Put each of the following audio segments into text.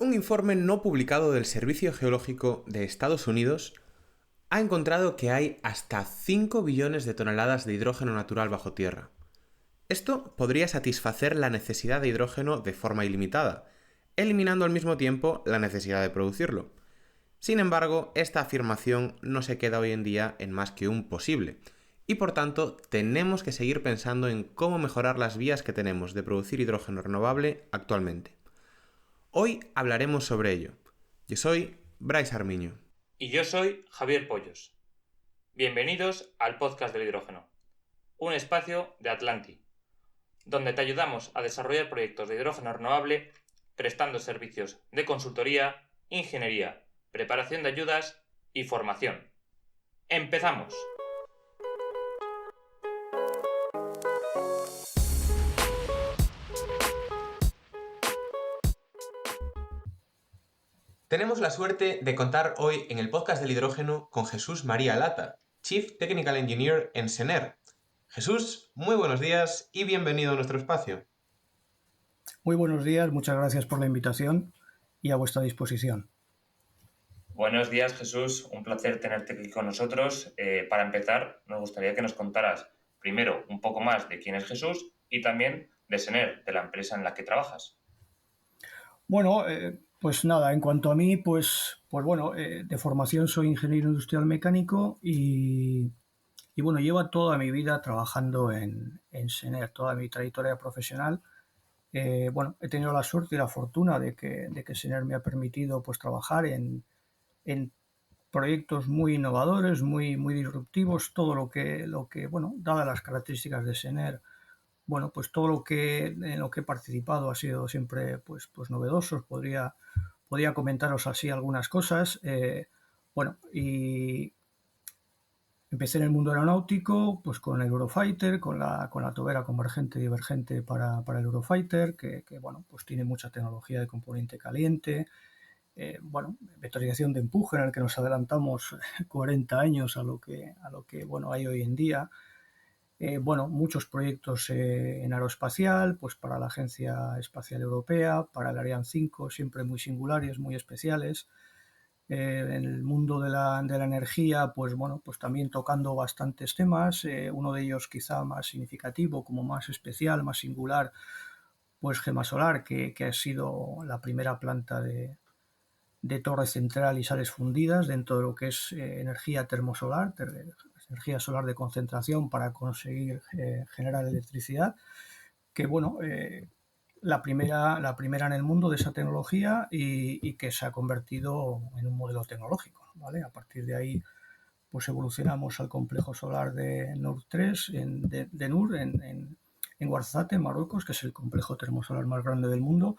Un informe no publicado del Servicio Geológico de Estados Unidos ha encontrado que hay hasta 5 billones de toneladas de hidrógeno natural bajo tierra. Esto podría satisfacer la necesidad de hidrógeno de forma ilimitada, eliminando al mismo tiempo la necesidad de producirlo. Sin embargo, esta afirmación no se queda hoy en día en más que un posible, y por tanto tenemos que seguir pensando en cómo mejorar las vías que tenemos de producir hidrógeno renovable actualmente. Hoy hablaremos sobre ello. Yo soy Bryce Armiño. Y yo soy Javier Pollos. Bienvenidos al podcast del hidrógeno, un espacio de Atlanti, donde te ayudamos a desarrollar proyectos de hidrógeno renovable prestando servicios de consultoría, ingeniería, preparación de ayudas y formación. ¡Empezamos! Tenemos la suerte de contar hoy en el podcast del hidrógeno con Jesús María Lata, Chief Technical Engineer en SENER. Jesús, muy buenos días y bienvenido a nuestro espacio. Muy buenos días, muchas gracias por la invitación y a vuestra disposición. Buenos días, Jesús. Un placer tenerte aquí con nosotros. Para empezar, nos gustaría que nos contaras primero un poco más de quién es Jesús y también de SENER, de la empresa en la que trabajas. Bueno, pues nada, en cuanto a mí, de formación soy ingeniero industrial mecánico y bueno, llevo toda mi vida trabajando en SENER, toda mi trayectoria profesional. He tenido la suerte y la fortuna de que SENER me ha permitido pues trabajar en proyectos muy innovadores, muy disruptivos, todo lo que dadas las características de SENER, pues todo lo que en lo que he participado ha sido siempre pues novedosos. Podría comentaros así algunas cosas. Y empecé en el mundo aeronáutico, pues con el Eurofighter, con la tobera convergente y divergente para el Eurofighter, que pues tiene mucha tecnología de componente caliente. Vectorización de empuje, en el que nos adelantamos 40 años a lo que hay hoy en día. Muchos proyectos en aeroespacial, pues para la Agencia Espacial Europea, para el Ariane 5, siempre muy singulares, muy especiales. En el mundo de la energía, pues también tocando bastantes temas. Uno de ellos quizá más significativo, como más especial, más singular, pues Gemasolar, que ha sido la primera planta de torre central y sales fundidas dentro de lo que es energía termosolar, energía solar de concentración para conseguir generar electricidad, que la primera en el mundo de esa tecnología y que se ha convertido en un modelo tecnológico, ¿vale? A partir de ahí pues evolucionamos al complejo solar de NUR 3 de NUR en Ouarzazate, en Marruecos, que es el complejo termosolar más grande del mundo.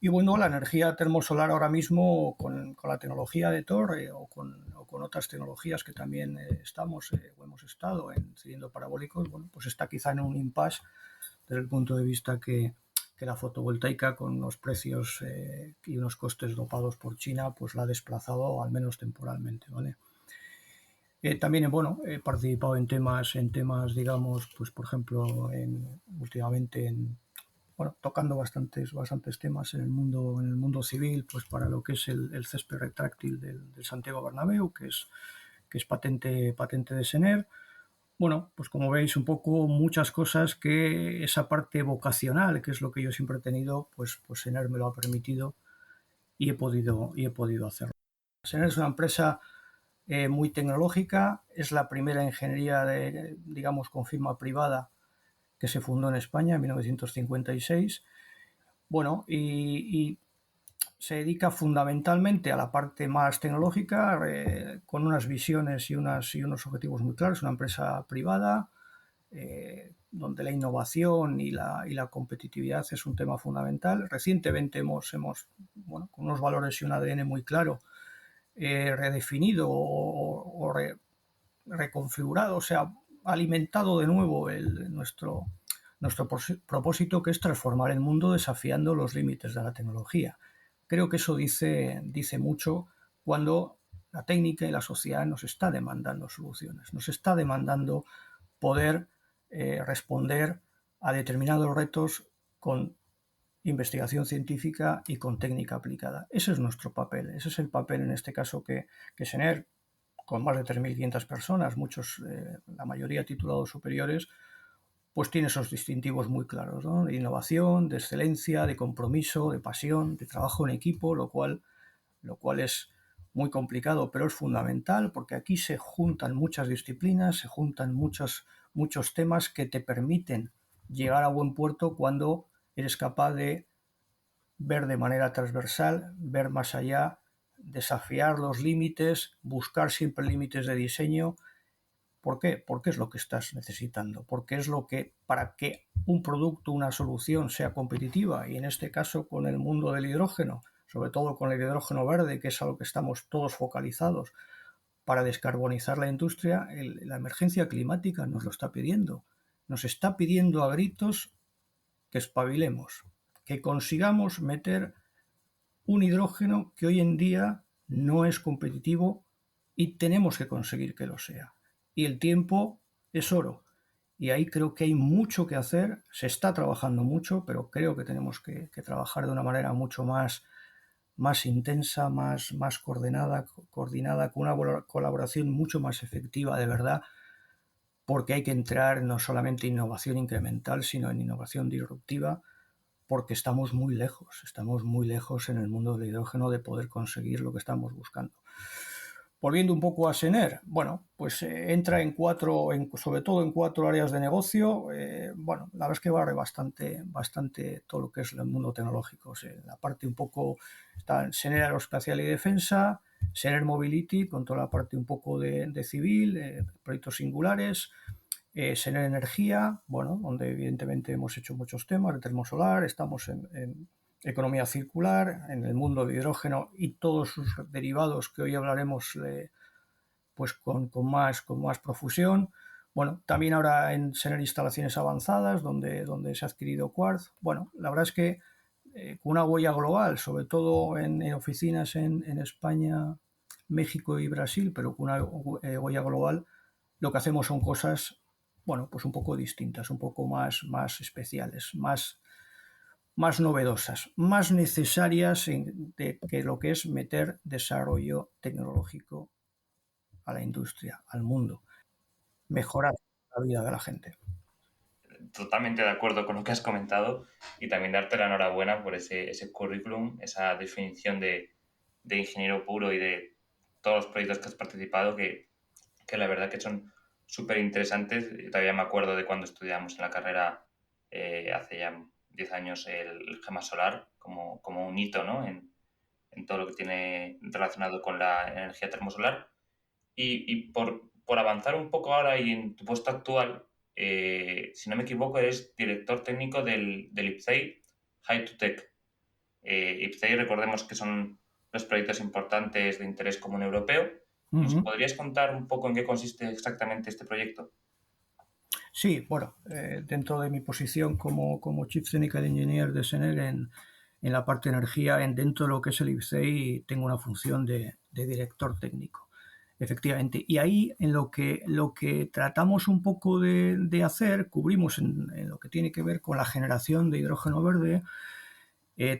Y la energía termosolar ahora mismo con la tecnología de Thor o con otras tecnologías que también hemos estado en cilindros parabólicos, pues está quizá en un impasse desde el punto de vista que la fotovoltaica, con unos precios y unos costes dopados por China, pues la ha desplazado al menos temporalmente, ¿vale? También he participado en temas, digamos, pues por ejemplo, últimamente tocando bastantes temas en el mundo civil, pues para lo que es el césped retráctil del Santiago Bernabéu, que es patente de SENER. Pues como veis, un poco muchas cosas que esa parte vocacional, que es lo que yo siempre he tenido, pues SENER me lo ha permitido y he podido hacerlo. SENER es una empresa muy tecnológica, es la primera ingeniería digamos, con firma privada que se fundó en España en 1956. Y se dedica fundamentalmente a la parte más tecnológica, con unas visiones y unos objetivos muy claros. Una empresa privada, donde la innovación y la competitividad es un tema fundamental. Recientemente hemos con unos valores y un ADN muy claro, redefinido o reconfigurado, o sea, alimentado de nuevo nuestro propósito, que es transformar el mundo desafiando los límites de la tecnología. Creo que eso dice mucho cuando la técnica y la sociedad nos está demandando soluciones, nos está demandando poder responder a determinados retos con investigación científica y con técnica aplicada. Ese es nuestro papel, ese es el papel en este caso que SENER, con más de 3.500 personas, muchos, la mayoría titulados superiores, pues tiene esos distintivos muy claros, ¿no? De innovación, de excelencia, de compromiso, de pasión, de trabajo en equipo, lo cual es muy complicado, pero es fundamental porque aquí se juntan muchas disciplinas, se juntan muchos temas que te permiten llegar a buen puerto cuando eres capaz de ver de manera transversal, ver más allá, desafiar los límites, buscar siempre límites de diseño. ¿Por qué? Porque es lo que estás necesitando, porque es lo que, para que un producto, una solución sea competitiva, y en este caso con el mundo del hidrógeno, sobre todo con el hidrógeno verde, que es a lo que estamos todos focalizados para descarbonizar la industria, la emergencia climática nos lo está pidiendo. Nos está pidiendo a gritos que espabilemos, que consigamos meter un hidrógeno que hoy en día no es competitivo y tenemos que conseguir que lo sea. Y el tiempo es oro. Y ahí creo que hay mucho que hacer, se está trabajando mucho, pero creo que tenemos que trabajar de una manera mucho más intensa, más coordinada, con una colaboración mucho más efectiva de verdad, porque hay que entrar no solamente en innovación incremental, sino en innovación disruptiva, porque estamos muy lejos en el mundo del hidrógeno de poder conseguir lo que estamos buscando. Volviendo un poco a SENER, bueno, pues entra sobre todo en 4 áreas de negocio. Bueno, la verdad es que barre bastante todo lo que es el mundo tecnológico. O sea, la parte un poco está SENER Aeroespacial y Defensa, SENER Mobility, con toda la parte un poco de civil, proyectos singulares, SENER Energía, bueno, donde evidentemente hemos hecho muchos temas de termosolar, estamos en economía circular, en el mundo de hidrógeno y todos sus derivados que hoy hablaremos pues con más profusión. Bueno, también ahora en SENER Instalaciones Avanzadas, donde se ha adquirido Quartz. Bueno, la verdad es que con una huella global, sobre todo en oficinas en España, México y Brasil, pero con una huella global, lo que hacemos son cosas, bueno, pues un poco distintas, un poco más especiales, más novedosas, más necesarias que lo que es meter desarrollo tecnológico a la industria, al mundo, mejorar la vida de la gente. Totalmente de acuerdo con lo que has comentado y también darte la enhorabuena por ese currículum, esa definición de ingeniero puro y de todos los proyectos que has participado que la verdad que son súper interesantes. Todavía me acuerdo de cuando estudiamos en la carrera hace ya 10 años el gema solar como un hito, ¿no? en todo lo que tiene relacionado con la energía termosolar. Y por avanzar un poco ahora y en tu puesto actual, si no me equivoco, eres director técnico del IPCEI High to Tech. IPCEI, recordemos que son los proyectos importantes de interés común europeo. ¿Nos podrías contar un poco en qué consiste exactamente este proyecto? Sí, bueno, dentro de mi posición como Chief Technical Engineer de SENER en la parte de energía, dentro de lo que es el IPCEI, tengo una función de director técnico, efectivamente. Y ahí en lo que tratamos un poco de hacer, cubrimos en lo que tiene que ver con la generación de hidrógeno verde,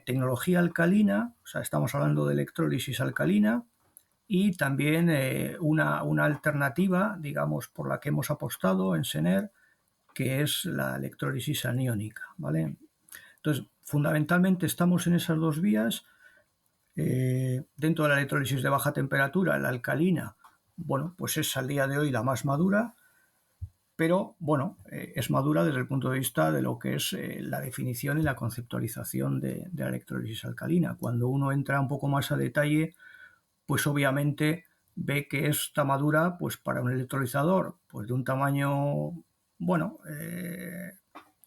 tecnología alcalina, o sea, estamos hablando de electrólisis alcalina, y también una alternativa, digamos, por la que hemos apostado en SENER, que es la electrólisis aniónica, ¿vale? Entonces, fundamentalmente estamos en esas dos vías. Dentro de la electrólisis de baja temperatura, la alcalina, bueno, pues es al día de hoy la más madura, pero bueno, es madura desde el punto de vista de lo que es la definición y la conceptualización de la electrólisis alcalina. Cuando uno entra un poco más a detalle, pues obviamente ve que está madura pues para un electrolizador pues de un tamaño, bueno,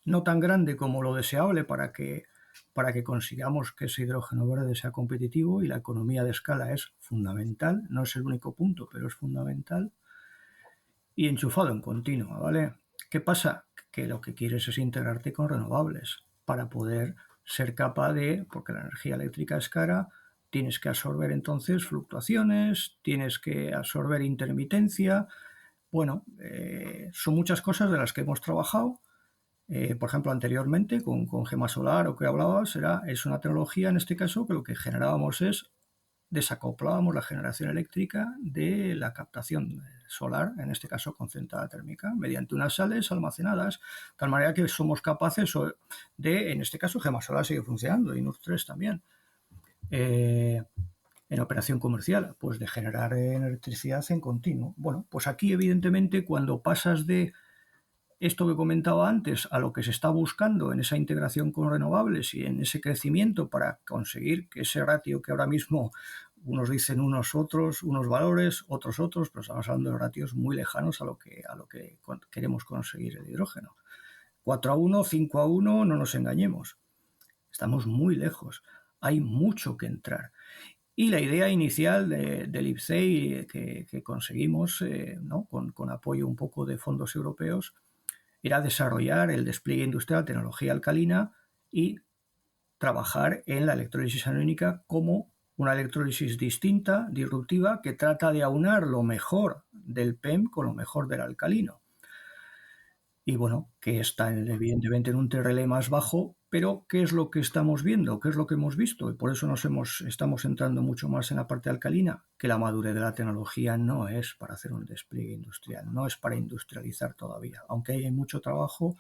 no tan grande como lo deseable para que consigamos que ese hidrógeno verde sea competitivo, y la economía de escala es fundamental, no es el único punto, pero es fundamental, y enchufado en continuo, ¿vale? ¿Qué pasa? Que lo que quieres es integrarte con renovables para poder ser capaz de, porque la energía eléctrica es cara, tienes que absorber entonces fluctuaciones, tienes que absorber intermitencia. Bueno, son muchas cosas de las que hemos trabajado Por ejemplo, anteriormente con Gema Solar o que hablabas, es una tecnología en este caso que lo que generábamos es desacoplábamos la generación eléctrica de la captación solar, en este caso con central térmica, mediante unas sales almacenadas, de tal manera que somos capaces de, en este caso, Gema Solar sigue funcionando y NUR3 también, en operación comercial, pues de generar electricidad en continuo. Bueno, pues aquí evidentemente cuando pasas de esto que comentaba antes a lo que se está buscando en esa integración con renovables y en ese crecimiento para conseguir que ese ratio que ahora mismo unos dicen unos otros, unos valores, otros, pero estamos hablando de ratios muy lejanos a lo que queremos conseguir el hidrógeno. 4:1, 5:1, no nos engañemos. Estamos muy lejos. Hay mucho que entrar. Y la idea inicial del IPCEI que conseguimos, ¿no? con apoyo un poco de fondos europeos, era desarrollar el despliegue industrial de tecnología alcalina y trabajar en la electrólisis aniónica como una electrólisis distinta, disruptiva, que trata de aunar lo mejor del PEM con lo mejor del alcalino. Y bueno, que está evidentemente en un TRL más bajo, pero ¿qué es lo que estamos viendo? ¿Qué es lo que hemos visto? Y por eso estamos entrando mucho más en la parte alcalina, que la madurez de la tecnología no es para hacer un despliegue industrial, no es para industrializar todavía, aunque hay mucho trabajo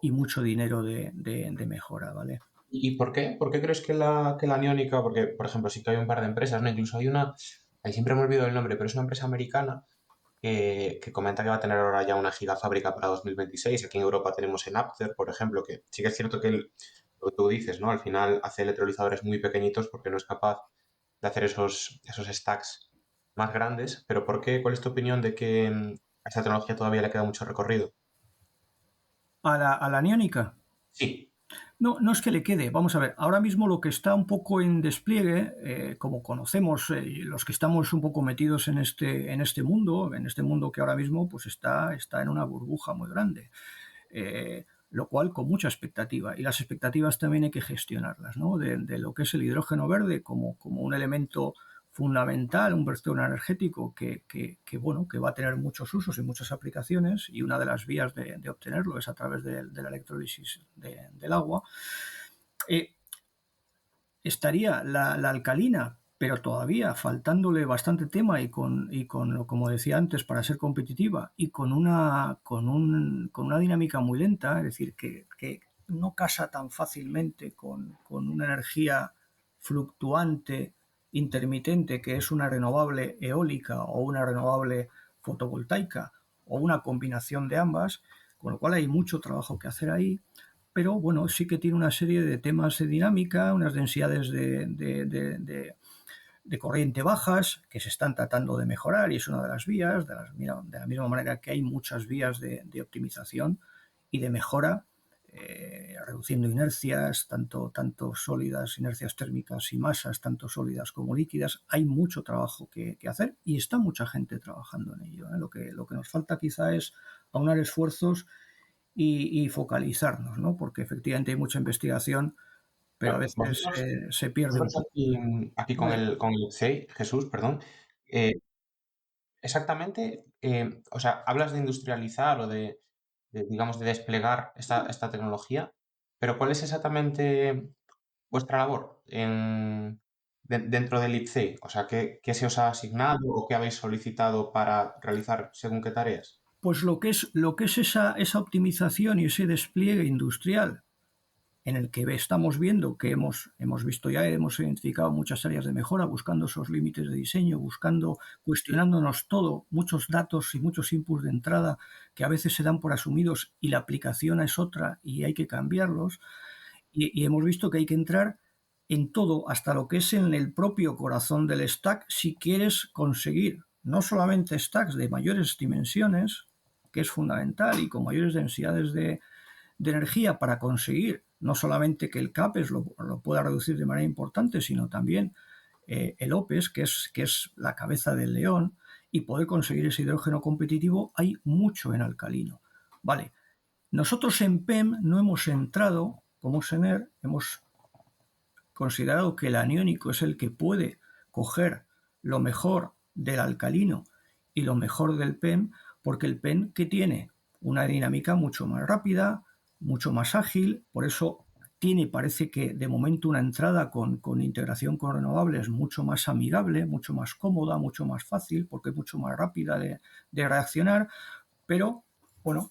y mucho dinero de mejora, ¿vale? ¿Y por qué? ¿Por qué crees que la aniónica? Porque, por ejemplo, sí que hay un par de empresas, ¿no? Incluso hay una, ahí siempre me olvido el nombre, pero es una empresa americana que comenta que va a tener ahora ya una gigafábrica para 2026. Aquí en Europa tenemos en Apter, por ejemplo, que sí que es cierto que lo que tú dices, ¿no? Al final hace electrolizadores muy pequeñitos porque no es capaz de hacer esos stacks más grandes. Pero ¿por qué? ¿Cuál es tu opinión de que a esta tecnología todavía le queda mucho recorrido? A la aniónica. Sí. No, no es que le quede. Vamos a ver, ahora mismo lo que está un poco en despliegue, como conocemos los que estamos un poco metidos en este mundo que ahora mismo pues está en una burbuja muy grande, lo cual con mucha expectativa. Y las expectativas también hay que gestionarlas, ¿no? De lo que es el hidrógeno verde como un elemento fundamental, un breakthrough energético bueno, que va a tener muchos usos y muchas aplicaciones, y una de las vías de obtenerlo es a través de la electrólisis del agua. Eh, Estaría la alcalina, pero todavía faltándole bastante tema como decía antes, para ser competitiva y con una dinámica muy lenta, es decir, que no casa tan fácilmente con una energía fluctuante, intermitente, que es una renovable eólica o una renovable fotovoltaica o una combinación de ambas, con lo cual hay mucho trabajo que hacer ahí, pero bueno, sí que tiene una serie de temas de dinámica, unas densidades de corriente bajas que se están tratando de mejorar y es una de las vías, de la misma manera que hay muchas vías de optimización y de mejora, reduciendo inercias, tanto sólidas, inercias térmicas y masas, tanto sólidas como líquidas. Hay mucho trabajo que hacer y está mucha gente trabajando en ello, ¿eh? Lo que nos falta quizá es aunar esfuerzos y focalizarnos, ¿no? Porque efectivamente hay mucha investigación, pero a Claro, veces se pierde un poco. aquí con Vale. el CEI, Jesús, perdón, eh, exactamente, o sea, hablas de industrializar o digamos, de desplegar esta tecnología, pero ¿cuál es exactamente vuestra labor dentro del IPCEI? O sea, ¿qué se os ha asignado o qué habéis solicitado para realizar según qué tareas? Pues lo que es esa optimización y ese despliegue industrial en el que estamos viendo que hemos visto ya, hemos identificado muchas áreas de mejora, buscando esos límites de diseño, cuestionándonos todo, muchos datos y muchos inputs de entrada que a veces se dan por asumidos y la aplicación es otra y hay que cambiarlos. Y hemos visto que hay que entrar en todo, hasta lo que es en el propio corazón del stack, si quieres conseguir no solamente stacks de mayores dimensiones, que es fundamental, y con mayores densidades de energía para conseguir no solamente que el CAPES lo pueda reducir de manera importante, sino también el OPES, que es la cabeza del león, y poder conseguir ese hidrógeno competitivo, hay mucho en alcalino. Vale, nosotros en PEM no hemos entrado, como SENER, hemos considerado que el aniónico es el que puede coger lo mejor del alcalino y lo mejor del PEM, porque el PEM que tiene una dinámica mucho más rápida, mucho más ágil, por eso parece que de momento una entrada con integración con renovables mucho más amigable, mucho más cómoda, mucho más fácil, porque es mucho más rápida de reaccionar, pero bueno,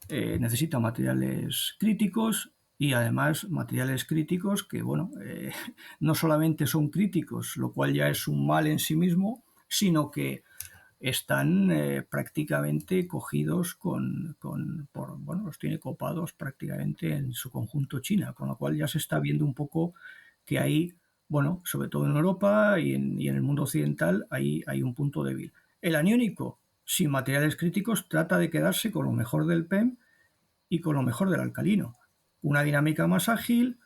necesita materiales críticos y además materiales críticos que, bueno, no solamente son críticos, lo cual ya es un mal en sí mismo, sino que están prácticamente cogidos bueno, los tiene copados prácticamente en su conjunto China, con lo cual ya se está viendo un poco que hay, bueno, sobre todo en Europa y en el mundo occidental, hay un punto débil. El aniónico, sin materiales críticos, trata de quedarse con lo mejor del PEM y con lo mejor del alcalino. Una dinámica más ágil,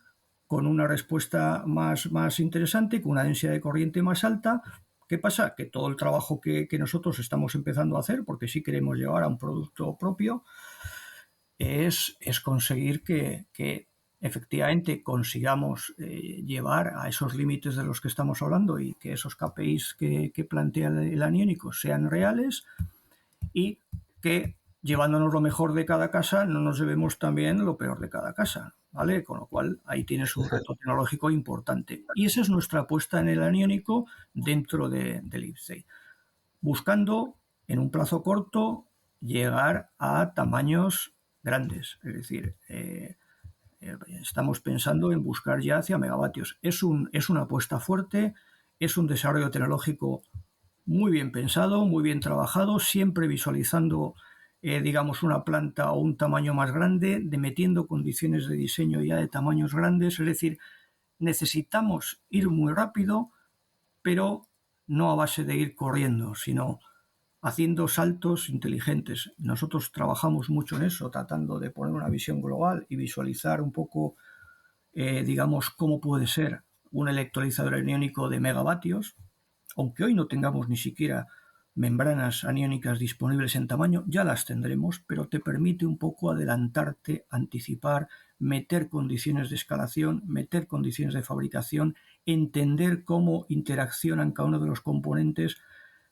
con una respuesta más interesante, con una densidad de corriente más alta. ¿Qué pasa? Que todo el trabajo que nosotros estamos empezando a hacer, porque sí queremos llevar a un producto propio, es conseguir que efectivamente consigamos llevar a esos límites de los que estamos hablando y que esos KPIs que plantea el aniónico sean reales y que llevándonos lo mejor de cada casa no nos llevemos también lo peor de cada casa, ¿vale? Con lo cual ahí tienes un reto tecnológico importante. Y esa es nuestra apuesta en el aniónico dentro del IPCEI, buscando en un plazo corto llegar a tamaños grandes, es decir, estamos pensando en buscar ya hacia megavatios. Es una apuesta fuerte, es un desarrollo tecnológico muy bien pensado, muy bien trabajado, siempre visualizando, digamos, una planta o un tamaño más grande, metiendo condiciones de diseño ya de tamaños grandes. Es decir, necesitamos ir muy rápido, pero no a base de ir corriendo, sino haciendo saltos inteligentes. Nosotros trabajamos mucho en eso, tratando de poner una visión global y visualizar un poco, digamos, cómo puede ser un electrolizador aniónico de megavatios. Aunque hoy no tengamos ni siquiera membranas aniónicas disponibles en tamaño, ya las tendremos, pero te permite un poco adelantarte, anticipar, meter condiciones de escalación, meter condiciones de fabricación, entender cómo interaccionan cada uno de los componentes,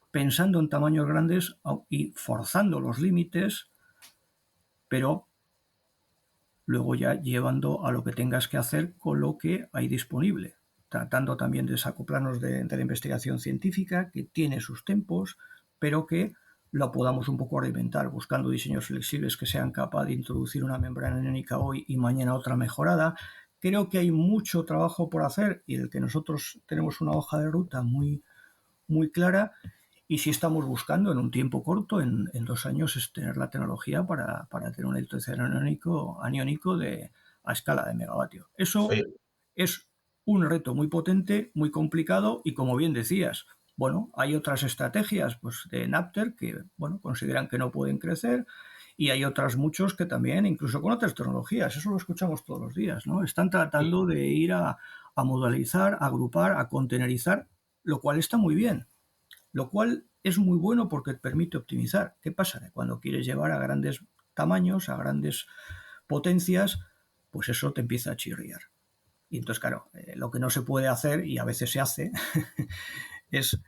pensando en tamaños grandes y forzando los límites, pero luego ya llevando a lo que tengas que hacer con lo que hay disponible, tratando también de desacoplarnos de la investigación científica, que tiene sus tempos, pero que lo podamos un poco reinventar, buscando diseños flexibles que sean capaces de introducir una membrana aniónica hoy y mañana otra mejorada. Creo que hay mucho trabajo por hacer y del que nosotros tenemos una hoja de ruta muy, muy clara. Y si estamos buscando en un tiempo corto, en 2 años, es tener la tecnología para tener un electrolizador aniónico a escala de megavatios. Eso Oye, es un reto muy potente, muy complicado y, como bien decías, bueno, hay otras estrategias pues, de Napter que bueno, consideran que no pueden crecer y hay otras muchos que también, incluso con otras tecnologías, eso lo escuchamos todos los días, ¿no? Están tratando de ir a modularizar, a agrupar, a contenerizar, lo cual está muy bien. Lo cual es muy bueno porque te permite optimizar. ¿Qué pasa? Que cuando quieres llevar a grandes tamaños, a grandes potencias, pues eso te empieza a chirriar. Y entonces, claro, lo que no se puede hacer, y a veces se hace, es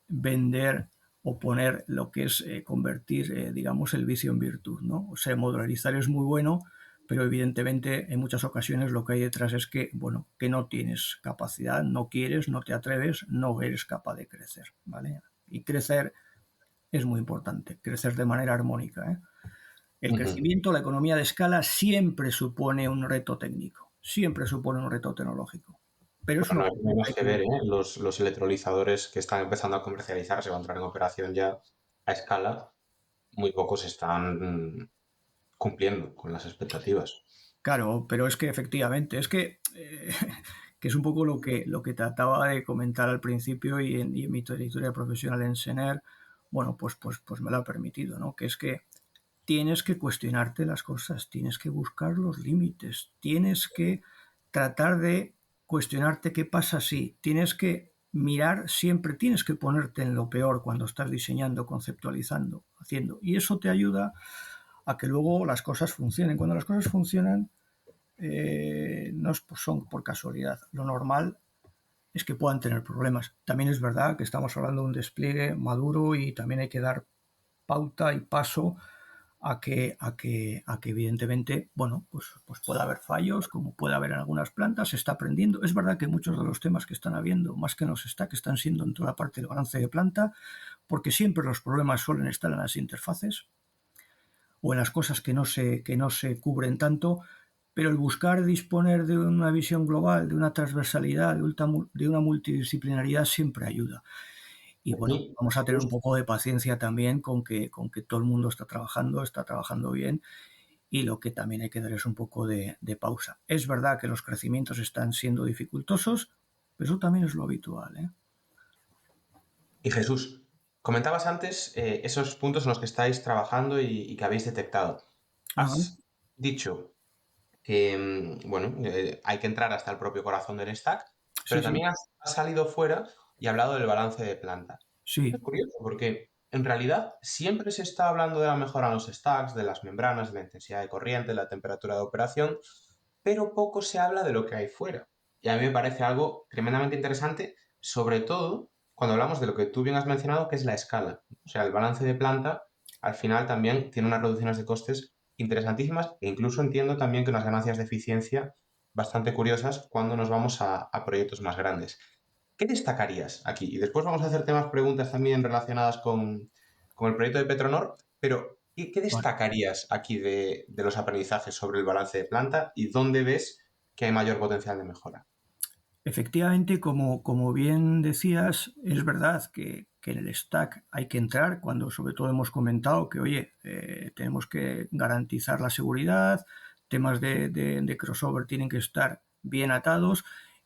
vender o poner lo que es convertir, digamos, el vicio en virtud, ¿no? O sea, modularizar es muy bueno, pero evidentemente en muchas ocasiones lo que hay detrás es que, bueno, que no tienes capacidad, no quieres, no te atreves, no eres capaz de crecer, ¿vale? Y crecer es muy importante, crecer de manera armónica, ¿eh? El crecimiento, la economía de escala siempre supone un reto técnico, siempre supone un reto tecnológico, pero es una bueno, cosa hay que más hay que que ver, vivir. ¿eh? Los electrolizadores que están empezando a comercializarse o a entrar en operación ya a escala, muy pocos están cumpliendo con las expectativas. Claro, pero es que efectivamente, es que es un poco lo que trataba de comentar al principio y en mi trayectoria profesional en Sener, bueno, pues me lo ha permitido, ¿no? Que es que tienes que cuestionarte las cosas, tienes que buscar los límites, tienes que tratar de cuestionarte qué pasa si, tienes que mirar siempre, tienes que ponerte en lo peor cuando estás diseñando, conceptualizando, haciendo. Y eso te ayuda a que luego las cosas funcionen. Cuando las cosas funcionan, no son por casualidad. Lo normal es que puedan tener problemas. También es verdad que estamos hablando de un despliegue maduro y también hay que dar pauta y paso a que evidentemente, bueno, pues puede haber fallos, como puede haber en algunas plantas, se está aprendiendo. Es verdad que muchos de los temas que están habiendo, más que en los stacks, están siendo en toda la parte del balance de planta, porque siempre los problemas suelen estar en las interfaces o en las cosas que no se cubren tanto, pero el buscar disponer de una visión global, de una transversalidad, de una multidisciplinaridad siempre ayuda. Y bueno, Aquí, vamos a tener un Jesús, poco de paciencia también con que todo el mundo está trabajando bien, y lo que también hay que dar es un poco de pausa. Es verdad que los crecimientos están siendo dificultosos, pero eso también es lo habitual, ¿eh? y Jesús, comentabas antes esos puntos en los que estáis trabajando y que habéis detectado. Ajá. Has dicho que, bueno, hay que entrar hasta el propio corazón del stack, pero Sí, sí, también has salido fuera y hablado del balance de planta. Es sí. curioso porque en realidad siempre se está hablando de la mejora en los stacks, de las membranas, de la intensidad de corriente, de la temperatura de operación, pero poco se habla de lo que hay fuera. Y a mí me parece algo tremendamente interesante, sobre todo cuando hablamos de lo que tú bien has mencionado, que es la escala. O sea, el balance de planta al final también tiene unas reducciones de costes interesantísimas e incluso entiendo también que unas ganancias de eficiencia bastante curiosas cuando nos vamos a proyectos más grandes. ¿Qué destacarías aquí? Y después vamos a hacer temas, preguntas también relacionadas con el proyecto de Petronor, pero ¿qué Vale. destacarías aquí de los aprendizajes sobre el balance de planta y dónde ves que hay mayor potencial de mejora? Efectivamente, como bien decías, es verdad que en el stack hay que entrar cuando sobre todo hemos comentado que, oye, tenemos que garantizar la seguridad, temas de crossover tienen que estar bien atados,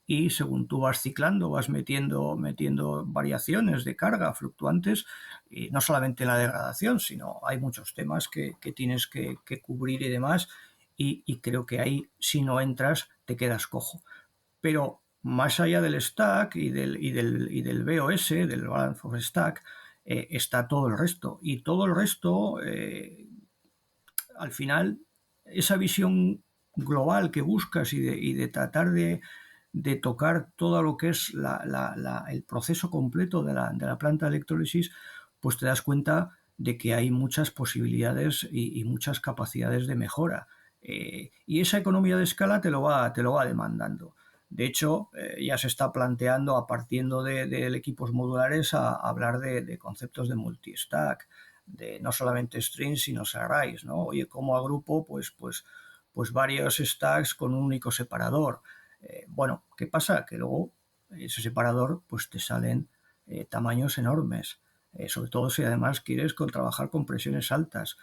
y según tú vas ciclando, vas metiendo variaciones de carga fluctuantes, y no solamente la degradación, sino hay muchos temas que tienes que cubrir y demás, y creo que ahí, si no entras, te quedas cojo. Pero más allá del stack y del BOS, del Balance of Stack, está todo el resto. Y todo el resto, al final, esa visión global que buscas y de tratar de tocar todo lo que es el proceso completo de la planta de electrólisis, pues te das cuenta de que hay muchas posibilidades y muchas capacidades de mejora. Y esa economía de escala te lo va demandando. De hecho, ya se está planteando, a partir de equipos modulares, a hablar de conceptos de multi-stack, de no solamente strings, sino arrays, ¿no? Oye, ¿cómo agrupo pues varios stacks con un único separador? Bueno, ¿qué pasa? Que luego ese separador pues te salen tamaños enormes, sobre todo si además quieres trabajar con presiones altas.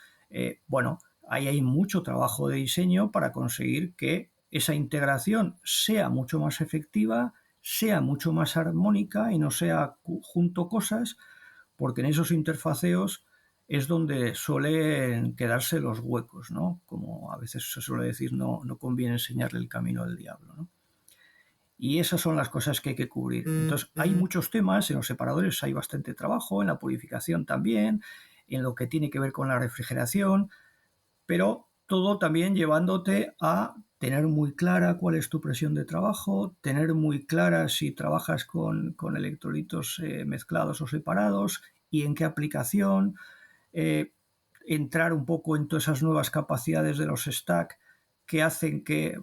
Bueno, ahí hay mucho trabajo de diseño para conseguir que esa integración sea mucho más efectiva, sea mucho más armónica y no sea junto cosas, porque en esos interfaceos es donde suelen quedarse los huecos, ¿no? Como a veces se suele decir, no conviene enseñarle el camino del diablo, ¿no? Y esas son las cosas que hay que cubrir. Entonces, hay muchos temas, en los separadores hay bastante trabajo, en la purificación también, en lo que tiene que ver con la refrigeración, pero todo también llevándote a tener muy clara cuál es tu presión de trabajo, tener muy clara si trabajas con electrolitos mezclados o separados y en qué aplicación, eh, entrar un poco en todas esas nuevas capacidades de los stack que hacen que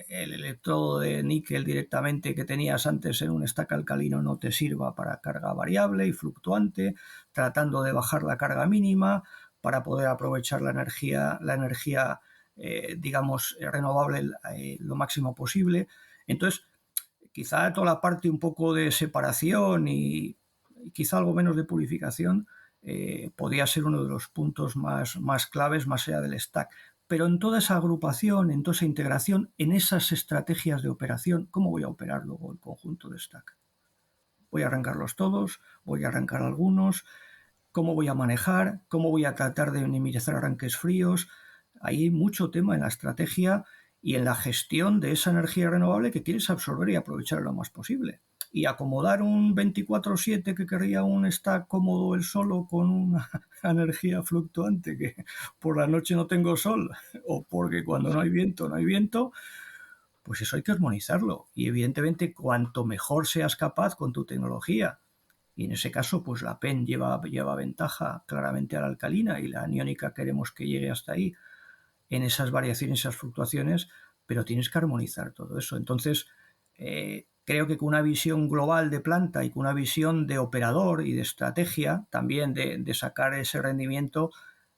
el electrodo de níquel directamente que tenías antes en un stack alcalino no te sirva para carga variable y fluctuante, tratando de bajar la carga mínima para poder aprovechar la energía, digamos, renovable lo máximo posible. Entonces, quizá toda la parte un poco de separación y quizá algo menos de purificación podría ser uno de los puntos más claves más allá del stack. Pero en toda esa agrupación, en toda esa integración, en esas estrategias de operación, ¿cómo voy a operar luego el conjunto de stack? ¿Voy a arrancarlos todos? ¿Voy a arrancar algunos? ¿Cómo voy a manejar? ¿Cómo voy a tratar de minimizar arranques fríos? Hay mucho tema en la estrategia y en la gestión de esa energía renovable que quieres absorber y aprovechar lo más posible. Y acomodar un 24/7 que querría un stack cómodo él solo con una energía fluctuante que por la noche no tengo sol o porque cuando no hay viento, pues eso hay que armonizarlo. Y evidentemente cuanto mejor seas capaz con tu tecnología Y en ese caso, pues la PEN lleva ventaja claramente a la alcalina y la aniónica queremos que llegue hasta ahí en esas variaciones, esas fluctuaciones, pero tienes que armonizar todo eso. Entonces, creo que con una visión global de planta y con una visión de operador y de estrategia también de sacar ese rendimiento,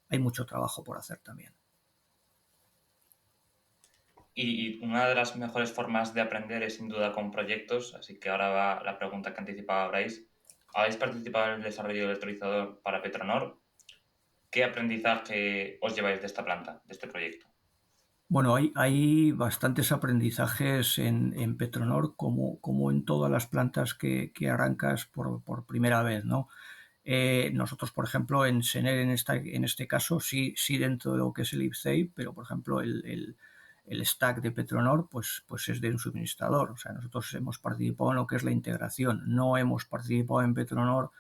hay mucho trabajo por hacer también. Y una de las mejores formas de aprender es sin duda con proyectos, así que ahora va la pregunta que anticipaba Bryce. ¿Habéis participado en el desarrollo del electrolizador para Petronor? ¿Qué aprendizaje os lleváis de esta planta, de este proyecto? Bueno, hay bastantes aprendizajes en Petronor, como en todas las plantas que arrancas por primera vez, ¿no? Nosotros, por ejemplo, en Sener, en este caso, sí dentro de lo que es el IPCEI, pero, por ejemplo, el stack de Petronor, pues es de un suministrador. O sea, nosotros hemos participado en lo que es la integración. No hemos participado en Petronor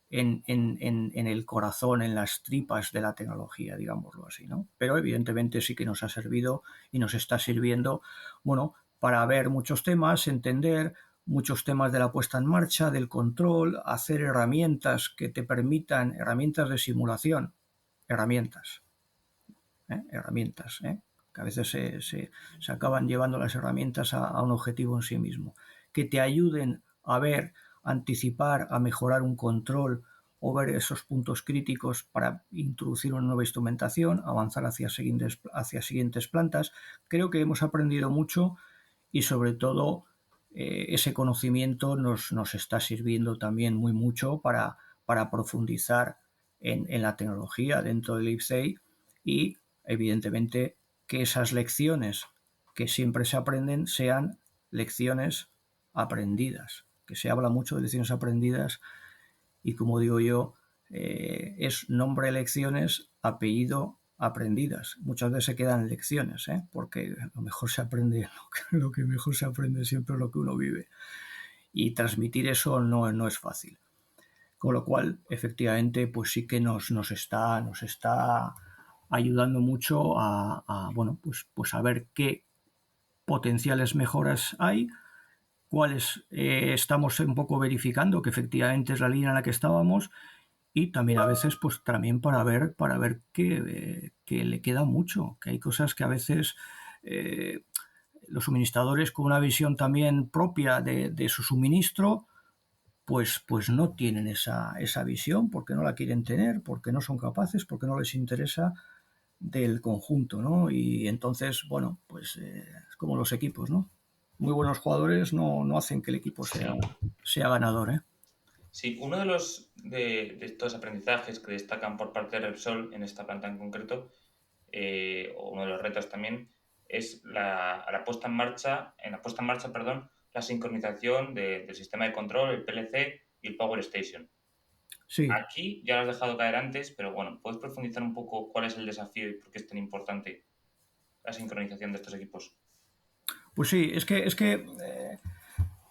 en el corazón, en las tripas de la tecnología, digámoslo así, ¿no? Pero evidentemente sí que nos ha servido y nos está sirviendo, bueno, para ver muchos temas, entender muchos temas de la puesta en marcha, del control, hacer herramientas que te permitan, herramientas de simulación, herramientas, que a veces se acaban llevando las herramientas a un objetivo en sí mismo, que te ayuden a ver, a anticipar, a mejorar un control o ver esos puntos críticos para introducir una nueva instrumentación, avanzar hacia siguientes plantas. Creo que hemos aprendido mucho y sobre todo ese conocimiento nos está sirviendo también muy mucho para profundizar en la tecnología dentro del IPCEI y evidentemente que esas lecciones que siempre se aprenden sean lecciones aprendidas, que se habla mucho de lecciones aprendidas y como digo yo, es nombre lecciones, apellido aprendidas. Muchas veces se quedan lecciones, porque lo mejor se aprende, lo que mejor se aprende siempre es lo que uno vive. Y transmitir eso no es fácil. Con lo cual, efectivamente, pues sí que nos está ayudando mucho bueno, pues a ver qué potenciales mejoras hay, cuáles estamos un poco verificando que efectivamente es la línea en la que estábamos y también a veces pues también para ver que le queda mucho, que hay cosas que a veces los suministradores con una visión también propia de su suministro pues no tienen esa visión porque no la quieren tener, porque no son capaces, porque no les interesa del conjunto, ¿no? Y entonces, bueno, pues es como los equipos, ¿no? Muy buenos jugadores no hacen que el equipo sea ganador, ¿eh? Sí, uno de estos aprendizajes que destacan por parte de Repsol en esta planta en concreto, o uno de los retos también, es la puesta en marcha, perdón, la sincronización del sistema de control, el PLC y el Power Station. Sí, Aquí ya lo has dejado caer antes, pero bueno, ¿puedes profundizar un poco cuál es el desafío y por qué es tan importante la sincronización de estos equipos? pues sí,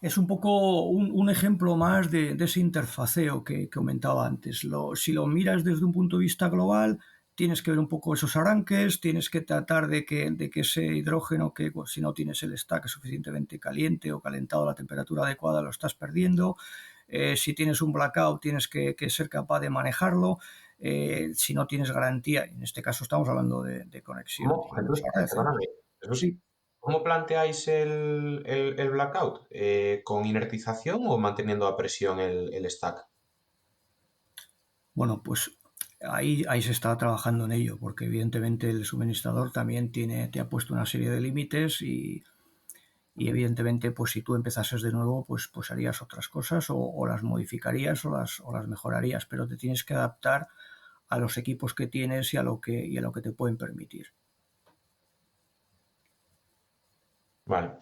es un poco un ejemplo más de ese interfaceo que comentaba antes. Si lo miras desde un punto de vista global, tienes que ver un poco esos arranques, tienes que tratar de que ese hidrógeno, que pues, si no tienes el stack suficientemente caliente o calentado a la temperatura adecuada, lo estás perdiendo. Si tienes un blackout, tienes que ser capaz de manejarlo. Si no tienes garantía, en este caso estamos hablando de conexión, ¿Cómo, digamos, Jesús, a red, ¿eh? perdóname, Jesús, Sí. ¿cómo planteáis el blackout? ¿Con inertización o manteniendo a presión el stack? Bueno, pues ahí se está trabajando en ello, porque evidentemente el suministrador también te ha puesto una serie de límites y evidentemente pues si tú empezases de nuevo pues harías otras cosas o las modificarías o las mejorarías, pero te tienes que adaptar a los equipos que tienes y a lo que te pueden permitir. Vale,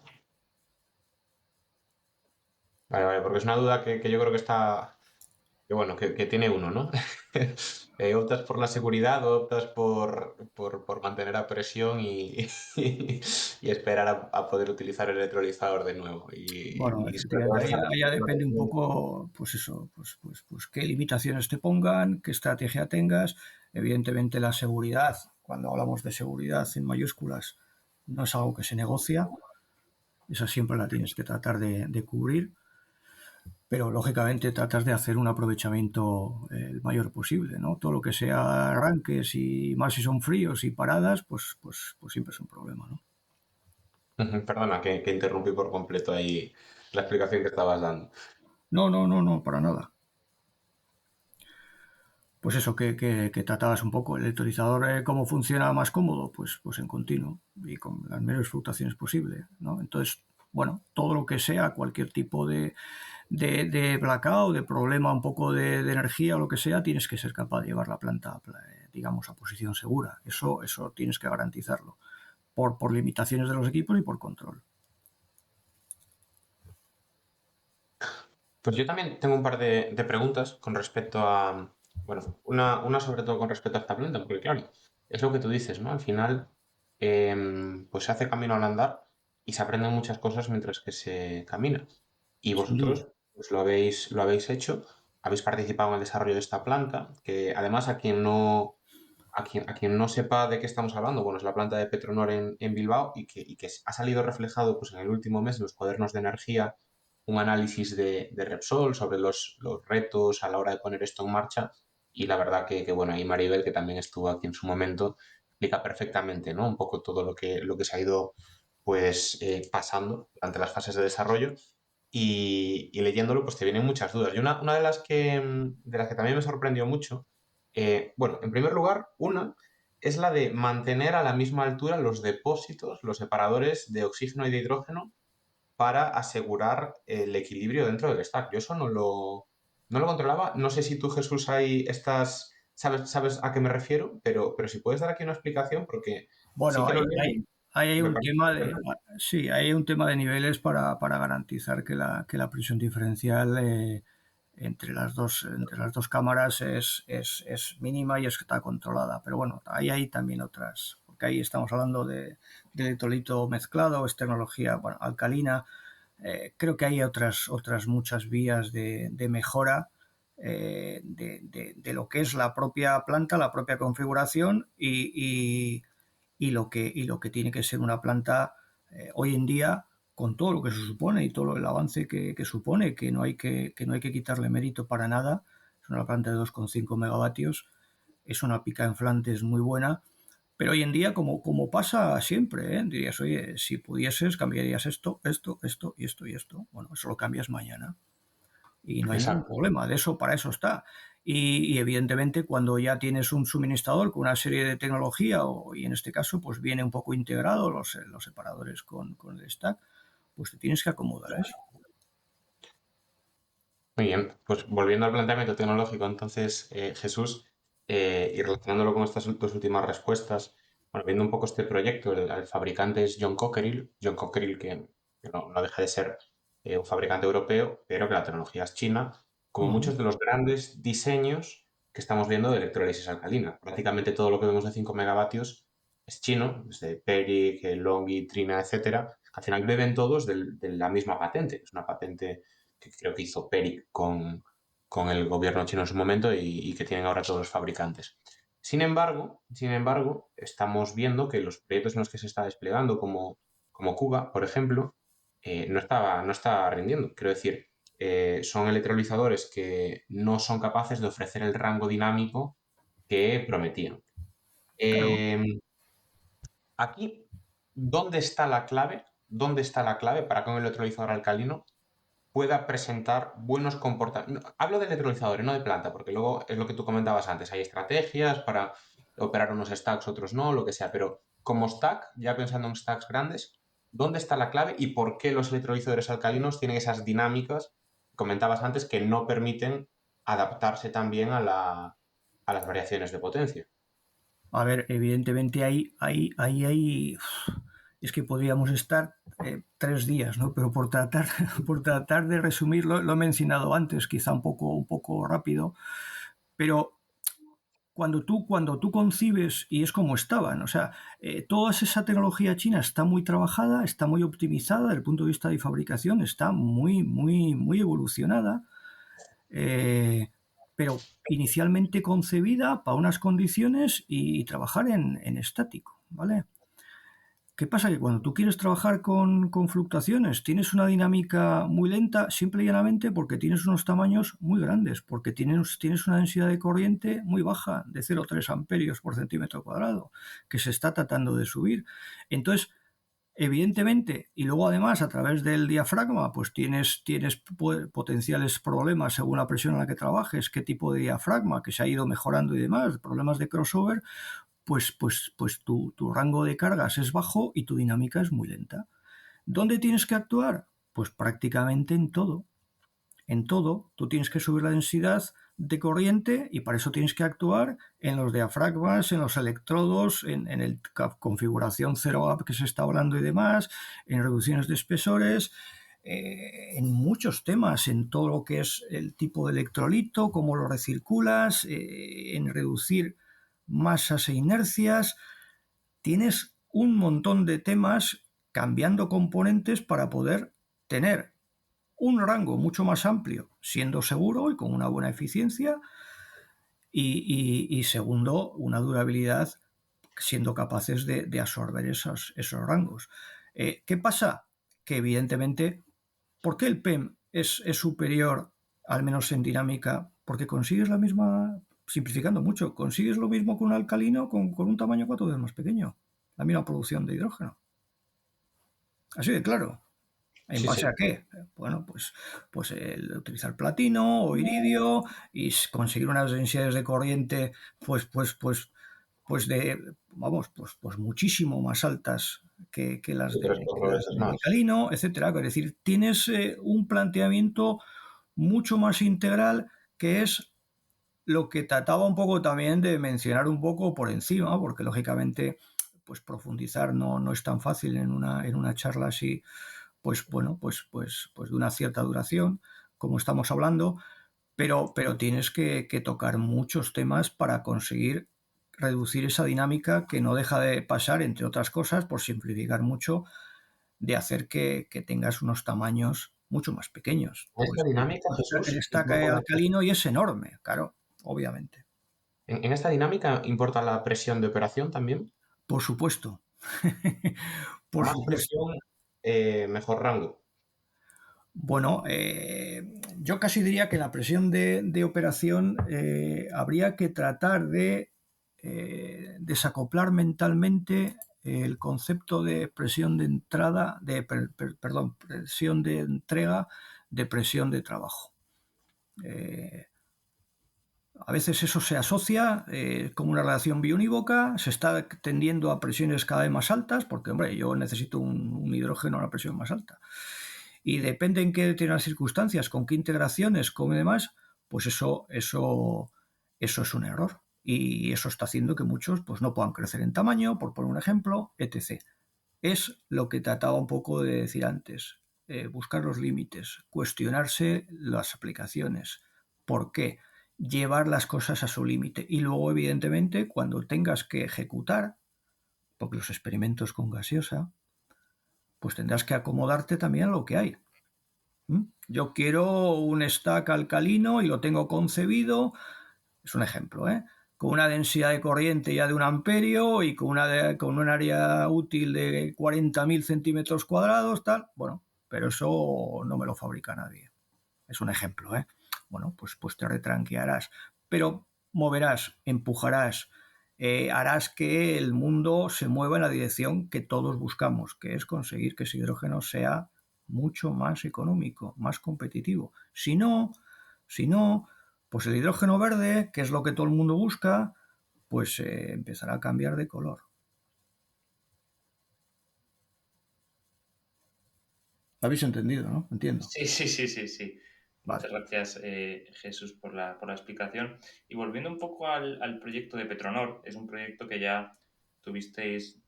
vale, porque es una duda que yo creo que está, que bueno, que tiene uno, ¿no? ¿Optas por la seguridad o optas por mantener a presión y esperar a poder utilizar el electrolizador de nuevo? Bueno, Y sobre todo efectivamente, esa ahí ya depende un poco, pues eso, pues qué limitaciones te pongan, qué estrategia tengas. Evidentemente la seguridad, cuando hablamos de seguridad en mayúsculas, no es algo que se negocia, esa siempre la tienes que tratar de cubrir. pero lógicamente tratas de hacer un aprovechamiento el mayor posible, ¿no? Todo lo que sea arranques y más si son fríos y paradas, pues siempre es un problema, ¿no? Perdona, que interrumpí por completo ahí la explicación que estabas dando. No, no, no, no, para nada. Pues eso, que tratabas un poco. El electrolizador, ¿cómo funciona más cómodo? Pues en continuo y con las menores fluctuaciones posible, ¿no? Entonces, bueno, todo lo que sea, cualquier tipo de blackout, de problema un poco de energía o lo que sea, tienes que ser capaz de llevar la planta, digamos, a posición segura. Eso tienes que garantizarlo por limitaciones de los equipos y por control. Pues yo también tengo un par de preguntas con respecto a, bueno, una sobre todo con respecto a esta planta, porque claro, es lo que tú dices, ¿no? Al final, pues se hace camino al andar y se aprenden muchas cosas mientras que se camina. Y Sin duda. vosotros, pues lo habéis hecho, habéis participado en el desarrollo de esta planta, que además a quien no sepa de qué estamos hablando, bueno, es la planta de Petronor en Bilbao y que ha salido reflejado pues, en el último mes en los cuadernos de energía un análisis de Repsol sobre los retos a la hora de poner esto en marcha. Y la verdad bueno, ahí Maribel, que también estuvo aquí en su momento, explica perfectamente, ¿no? Un poco todo lo que se ha ido pues pasando durante las fases de desarrollo. Y leyéndolo, pues te vienen muchas dudas. Y una de las que también me sorprendió mucho, bueno, en primer lugar, una es la de mantener a la misma altura los depósitos, los separadores de oxígeno y de hidrógeno para asegurar el equilibrio dentro del stack. Yo eso no lo controlaba. No sé si tú, Jesús, ahí estás, sabes a qué me refiero, pero si puedes dar aquí una explicación, porque sí Bueno, que lo hay, leo hay, y ahí hay me un parece tema de, sorprendente. sí, hay un tema de niveles para garantizar que la presión diferencial entre las dos cámaras es mínima y está controlada. Pero bueno, ahí hay también otras, porque ahí estamos hablando de electrolito mezclado, es tecnología, bueno, alcalina. Creo que hay otras muchas vías de mejora de lo que es la propia planta, la propia configuración y lo que tiene que ser una planta hoy en día con todo lo que se supone y todo el avance que supone, que no hay que quitarle mérito para nada. Es una planta de 2,5 megavatios, es una pica en Flandes muy buena, pero hoy en día, como pasa siempre, dirías, oye, si pudieses, cambiarías esto y esto y esto. Bueno, eso lo cambias mañana y no hay ningún Exacto. problema, para eso está. Y evidentemente cuando ya tienes un suministrador con una serie de tecnología y en este caso pues viene un poco integrado los separadores con el stack, pues te tienes que acomodar a eso. Muy bien, pues volviendo al planteamiento tecnológico, entonces, Jesús, y relacionándolo con estas dos últimas respuestas, bueno, viendo un poco este proyecto, el fabricante es John Cockerill que no deja de ser un fabricante europeo, pero que la tecnología es china, como Ujú. muchos de los grandes diseños que estamos viendo de electrólisis alcalina. Prácticamente todo lo que vemos de 5 megavatios es chino, desde Peric, Longi, Trina, etcétera. Al final beben todos de la misma patente, que es una patente que creo que hizo Peric con el gobierno chino en su momento y que tienen ahora todos los fabricantes. Sin embargo, estamos viendo que los proyectos en los que se está desplegando, como Cuba, por ejemplo, no está rindiendo. Quiero decir, son electrolizadores que no son capaces de ofrecer el rango dinámico que prometían. Claro. Eh, Aquí, ¿dónde está la clave? ¿Dónde está la clave para que un electrolizador alcalino pueda presentar buenos comportamientos? Hablo de electrolizadores, no de planta, porque luego es lo que tú comentabas antes. Hay estrategias para operar unos stacks, otros no, lo que sea. Pero como stack, ya pensando en stacks grandes, ¿dónde está la clave y por qué los electrolizadores alcalinos tienen esas dinámicas que comentabas antes que no permiten adaptarse también a las variaciones de potencia? A ver, evidentemente ahí es que podríamos estar 3 días, ¿no? Pero por tratar, por tratar de resumirlo, lo he mencionado antes, quizá un poco rápido, pero cuando tú concibes, y es como estaban, o sea, toda esa tecnología china está muy trabajada, está muy optimizada desde el punto de vista de fabricación, está muy, muy, muy evolucionada, eh, pero inicialmente concebida para unas condiciones y trabajar en estático, ¿vale? ¿Qué pasa? Que cuando tú quieres trabajar con fluctuaciones, tienes una dinámica muy lenta, simple y llanamente porque tienes unos tamaños muy grandes, porque tienes una densidad de corriente muy baja, de 0,3 amperios por centímetro cuadrado, que se está tratando de subir. Entonces, evidentemente, y luego además a través del diafragma, pues tienes potenciales problemas según la presión en la que trabajes, qué tipo de diafragma, que se ha ido mejorando y demás, problemas de crossover, pues tu rango de cargas es bajo y tu dinámica es muy lenta. ¿Dónde tienes que actuar? Pues prácticamente en todo. En todo, tú tienes que subir la densidad de corriente y para eso tienes que actuar en los diafragmas, en los electrodos, en la configuración 0 que se está hablando y demás, en reducciones de espesores, en muchos temas, en todo lo que es el tipo de electrolito, cómo lo recirculas, en reducir masas e inercias. Tienes un montón de temas cambiando componentes para poder tener un rango mucho más amplio, siendo seguro y con una buena eficiencia, y segundo, una durabilidad siendo capaces de absorber esos rangos. ¿Qué pasa? Que evidentemente, ¿por qué el PEM es superior, al menos en dinámica? Porque consigues la misma, simplificando mucho, consigues lo mismo con un alcalino con un tamaño 4 veces más pequeño, la misma producción de hidrógeno. Así de claro. ¿En Sí, base a sí. qué? Bueno, pues el utilizar platino o iridio y conseguir unas densidades de corriente, pues de, vamos, pues muchísimo más altas que las Sí, de, tres, que cuatro las veces de más. alcalino, etcétera. Es decir, tienes un planteamiento mucho más integral, que es lo que trataba un poco también de mencionar un poco por encima, porque lógicamente pues profundizar no es tan fácil en una charla así, pues bueno, pues de una cierta duración, como estamos hablando, pero tienes que tocar muchos temas para conseguir reducir esa dinámica que no deja de pasar, entre otras cosas, por simplificar mucho, de hacer que tengas unos tamaños mucho más pequeños. Esta Pues dinámica, el Jesús, estaque alcalino y es enorme, claro, obviamente. en esta dinámica importa la presión de operación también. Por supuesto. A Por más supuesto. presión, mejor rango. Bueno, yo casi diría que la presión de operación habría que tratar de desacoplar mentalmente el concepto de presión de entrada, perdón, presión de entrega, de presión de trabajo. Eh, a veces eso se asocia como una relación biunívoca, se está tendiendo a presiones cada vez más altas, porque, hombre, yo necesito un hidrógeno a una presión más alta. Y depende en qué determinadas circunstancias, con qué integraciones, con demás, pues eso es un error. Y eso está haciendo que muchos pues, no puedan crecer en tamaño, por poner un ejemplo, etc. Es lo que trataba un poco de decir antes, buscar los límites, cuestionarse las aplicaciones. ¿Por qué? Llevar las cosas a su límite. Y luego, evidentemente, cuando tengas que ejecutar, porque los experimentos con gaseosa, pues tendrás que acomodarte también a lo que hay. Yo quiero un stack alcalino y lo tengo concebido, es un ejemplo, con una densidad de corriente ya de 1 amperio y con un área útil de 40.000 centímetros cuadrados, tal. Bueno, pero eso no me lo fabrica nadie. Es un ejemplo, ¿eh? Bueno, pues te retranquearás, pero moverás, empujarás, harás que el mundo se mueva en la dirección que todos buscamos, que es conseguir que ese hidrógeno sea mucho más económico, más competitivo. Si no, pues el hidrógeno verde, que es lo que todo el mundo busca, pues empezará a cambiar de color. ¿Lo habéis entendido, no? Entiendo. Sí, sí, sí, sí, sí. Vale. Muchas gracias, Jesús, por la explicación. Y volviendo un poco al proyecto de Petronor, es un proyecto que ya tuvisteis,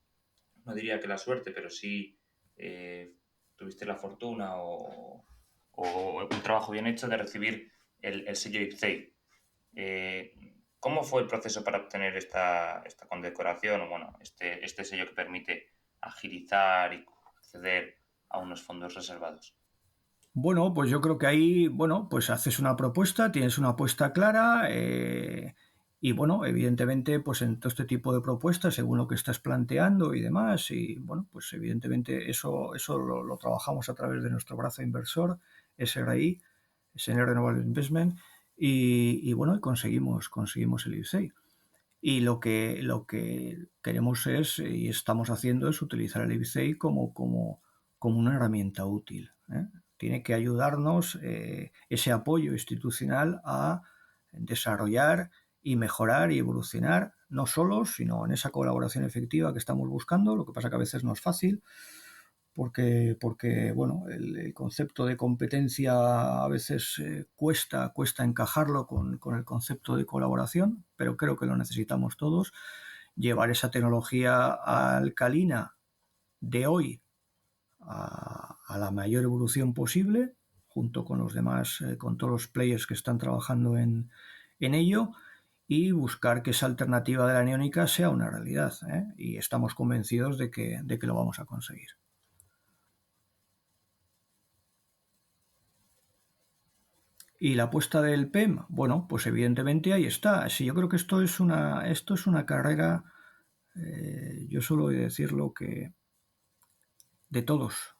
no diría que la suerte, pero sí tuviste la fortuna o un trabajo bien hecho de recibir el sello IPCEI. ¿Cómo fue el proceso para obtener esta condecoración o bueno, este sello que permite agilizar y acceder a unos fondos reservados? Bueno, pues yo creo que ahí, bueno, pues haces una propuesta, tienes una apuesta clara, Y bueno, evidentemente, pues en todo este tipo de propuestas, según lo que estás planteando y demás, y bueno, pues evidentemente eso lo trabajamos a través de nuestro brazo inversor, SRI, SN Renewable Investment, y bueno, y conseguimos el IPCEI. Y lo que queremos es, y estamos haciendo, es utilizar el IPCEI como una herramienta útil, ¿eh? Tiene que ayudarnos ese apoyo institucional a desarrollar y mejorar y evolucionar, no solos, sino en esa colaboración efectiva que estamos buscando. Lo que pasa que a veces no es fácil, porque bueno, el concepto de competencia a veces cuesta encajarlo con el concepto de colaboración, pero creo que lo necesitamos todos. Llevar esa tecnología alcalina de hoy a la mayor evolución posible, junto con los demás, con todos los players que están trabajando en ello, y buscar que esa alternativa de la neónica sea una realidad, ¿eh? Y estamos convencidos de que lo vamos a conseguir. Y la apuesta del PEM, bueno, pues evidentemente ahí está. Sí, yo creo que esto es una carrera, yo suelo decirlo, que de todos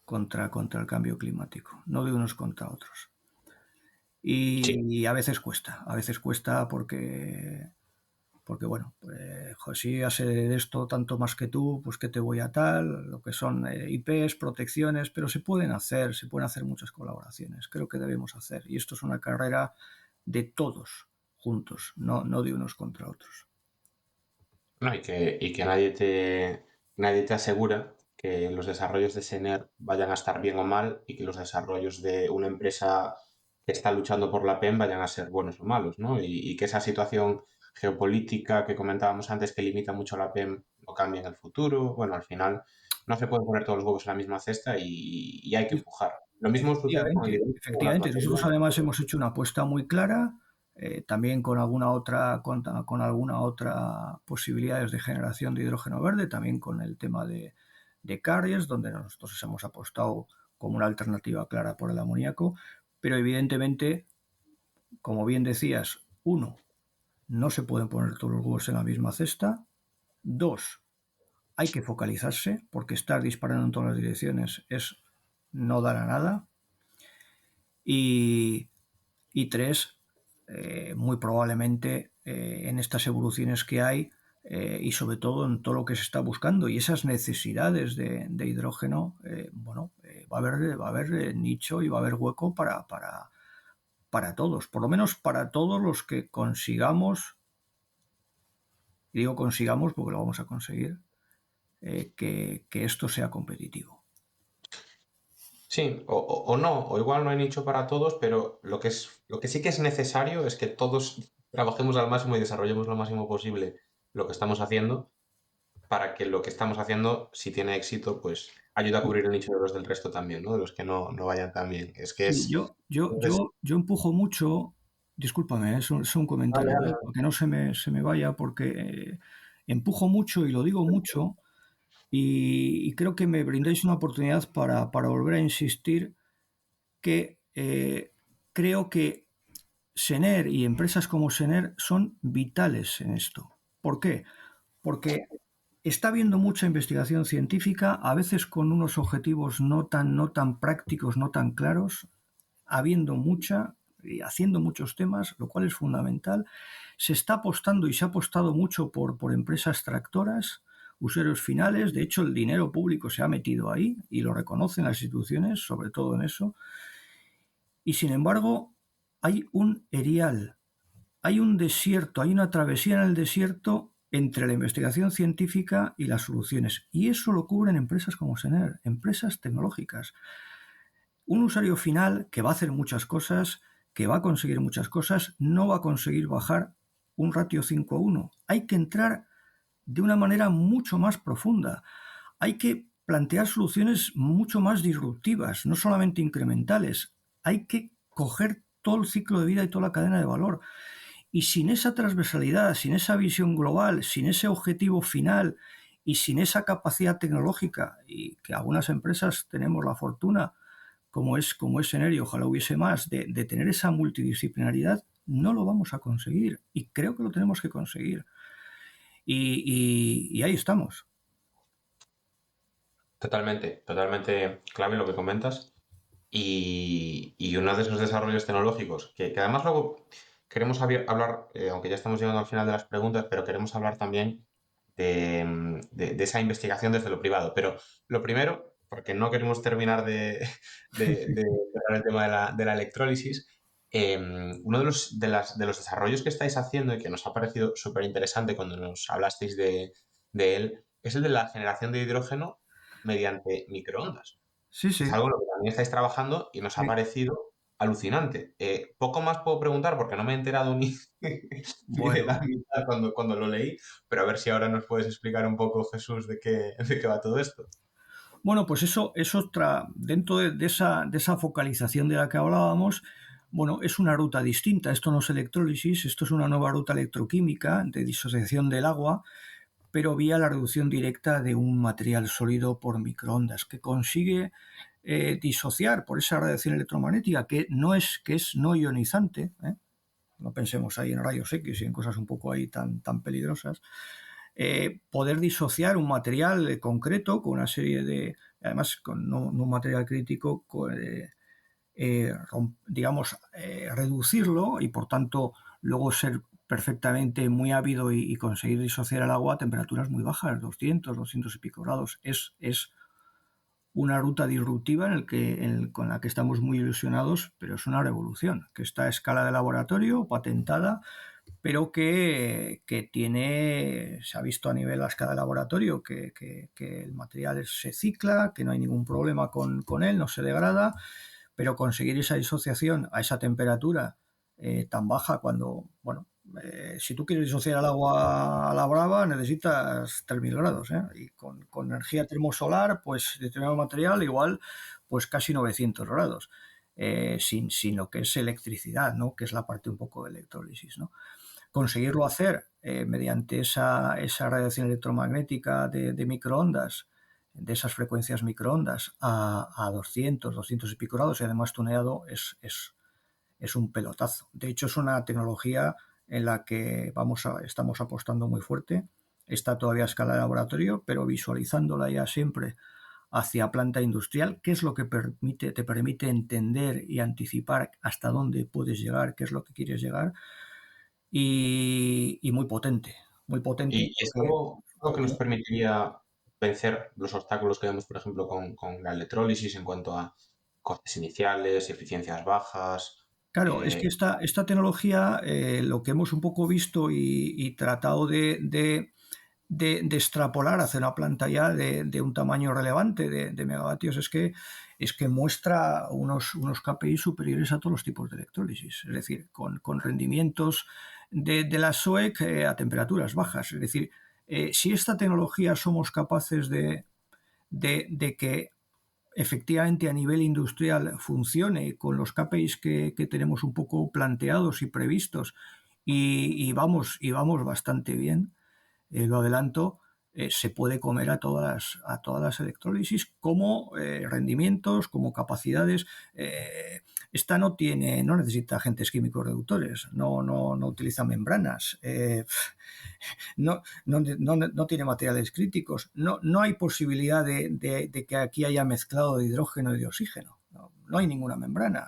contra el cambio climático, no de unos contra otros. Sí. Y a veces cuesta porque bueno, pues, si ya sé de esto tanto más que tú, pues que te voy a tal, lo que son IPs, protecciones, pero se pueden hacer muchas colaboraciones, creo que debemos hacer. Y esto es una carrera de todos juntos, no de unos contra otros. No, y que nadie te asegura que los desarrollos de Sener vayan a estar bien o mal y que los desarrollos de una empresa que está luchando por la PEM vayan a ser buenos o malos, ¿no? Y que esa situación geopolítica que comentábamos antes que limita mucho a la PEM no cambie en el futuro. Bueno, al final no se pueden poner todos los huevos en la misma cesta y hay que empujar. Lo mismo sucede con el Efectivamente, hidrógeno, con las efectivamente. Nosotros baterías. además hemos hecho una apuesta muy clara, también con alguna otra posibilidades de generación de hidrógeno verde, también con el tema de carriers, donde nosotros hemos apostado como una alternativa clara por el amoníaco, pero evidentemente, como bien decías, uno, no se pueden poner todos los huevos en la misma cesta. Dos, hay que focalizarse, porque estar disparando en todas las direcciones es no dar a nada. Y tres, muy probablemente en estas evoluciones que hay y sobre todo en todo lo que se está buscando y esas necesidades de hidrógeno, bueno, va a haber nicho y va a haber hueco para todos, por lo menos para todos los que consigamos, y digo consigamos porque lo vamos a conseguir, que esto sea competitivo. Sí, o no, o igual no hay nicho para todos, pero lo que sí que es necesario es que todos trabajemos al máximo y desarrollemos lo máximo posible lo que estamos haciendo para que lo que estamos haciendo, si tiene éxito, pues ayude a cubrir el nicho de los del resto también, ¿no? De los que no vayan tan bien. Es que Sí, es... Entonces, yo empujo mucho, discúlpame, es un dale, comentario, dale, dale. porque no se me vaya, porque empujo mucho y lo digo mucho, y creo que me brindáis una oportunidad para volver a insistir que creo que Sener y empresas como Sener son vitales en esto. ¿Por qué? Porque está habiendo mucha investigación científica, a veces con unos objetivos no tan prácticos, no tan claros, habiendo mucha y haciendo muchos temas, lo cual es fundamental. Se está apostando y se ha apostado mucho por empresas tractoras, usuarios finales. De hecho, el dinero público se ha metido ahí y lo reconocen las instituciones, sobre todo en eso. Y sin embargo, hay un erial, hay un desierto, hay una travesía en el desierto entre la investigación científica y las soluciones. Y eso lo cubren empresas como Sener, empresas tecnológicas. Un usuario final que va a hacer muchas cosas, que va a conseguir muchas cosas, no va a conseguir bajar un ratio 5:1. Hay que entrar de una manera mucho más profunda. Hay que plantear soluciones mucho más disruptivas, no solamente incrementales. Hay que coger todo el ciclo de vida y toda la cadena de valor. Y sin esa transversalidad, sin esa visión global, sin ese objetivo final y sin esa capacidad tecnológica, y que algunas empresas tenemos la fortuna como es Sener, y ojalá hubiese más, de tener esa multidisciplinaridad, no lo vamos a conseguir y creo que lo tenemos que conseguir. Y ahí estamos. Totalmente, totalmente clave lo que comentas. Y uno de esos desarrollos tecnológicos que además luego queremos hablar, aunque ya estamos llegando al final de las preguntas, pero queremos hablar también de esa investigación desde lo privado. Pero lo primero, porque no queremos terminar de tocar el tema de la electrólisis, uno de los desarrollos que estáis haciendo y que nos ha parecido súper interesante cuando nos hablasteis de él es el de la generación de hidrógeno mediante microondas. Sí, Es sí. algo en lo que también estáis trabajando y nos ha Sí. parecido alucinante. Poco más puedo preguntar porque no me he enterado ni, ni de Bueno, la mitad cuando lo leí, pero a ver si ahora nos puedes explicar un poco, Jesús, de qué va todo esto. bueno, pues eso es otra, dentro de esa focalización de la que hablábamos, bueno, es una ruta distinta. Esto no es electrólisis, esto es una nueva ruta electroquímica de disociación del agua, pero vía la reducción directa de un material sólido por microondas, que consigue disociar por esa radiación electromagnética que es no ionizante, ¿eh? No pensemos ahí en rayos X y en cosas un poco ahí tan peligrosas, poder disociar un material concreto con una serie de, además con no un material crítico, digamos, reducirlo y por tanto luego ser perfectamente muy ávido y conseguir disociar el agua a temperaturas muy bajas, 200 y pico grados. Es una ruta disruptiva con la que estamos muy ilusionados, pero es una revolución, que está a escala de laboratorio, patentada, pero que tiene, se ha visto a nivel a escala de laboratorio que el material se cicla, que no hay ningún problema con él, no se degrada, pero conseguir esa disociación a esa temperatura tan baja cuando, bueno, si tú quieres disociar el agua a la brava necesitas 3000 grados, ¿eh? Y con energía termosolar, pues determinado material igual, pues casi 900 grados, sin lo que es electricidad, ¿no? Que es la parte un poco de electrólisis, ¿no? Conseguirlo hacer mediante esa radiación electromagnética de microondas, de esas frecuencias microondas a 200 y pico grados y además tuneado es un pelotazo. De hecho, es una tecnología en la que estamos apostando muy fuerte. Está todavía a escala de laboratorio, pero visualizándola ya siempre hacia planta industrial, qué es lo que te permite entender y anticipar hasta dónde puedes llegar, qué es lo que quieres llegar, y muy potente, muy potente. Y es algo que nos permitiría vencer los obstáculos que vemos, por ejemplo, con la electrólisis en cuanto a costes iniciales, eficiencias bajas. Claro, es eh, que esta tecnología, lo que hemos un poco visto y tratado de extrapolar hacia una planta ya de un tamaño relevante de megavatios es que muestra unos KPI superiores a todos los tipos de electrólisis, es decir, con rendimientos de la SOEC a temperaturas bajas. Es decir, si esta tecnología somos capaces de que efectivamente a nivel industrial funcione con los KPIs que tenemos un poco planteados y previstos y vamos bastante bien, lo adelanto, se puede comer a todas las electrólisis como rendimientos, como capacidades. Esta no necesita agentes químicos reductores, no utiliza membranas, no tiene materiales críticos, no hay posibilidad de que aquí haya mezclado de hidrógeno y de oxígeno, no hay ninguna membrana.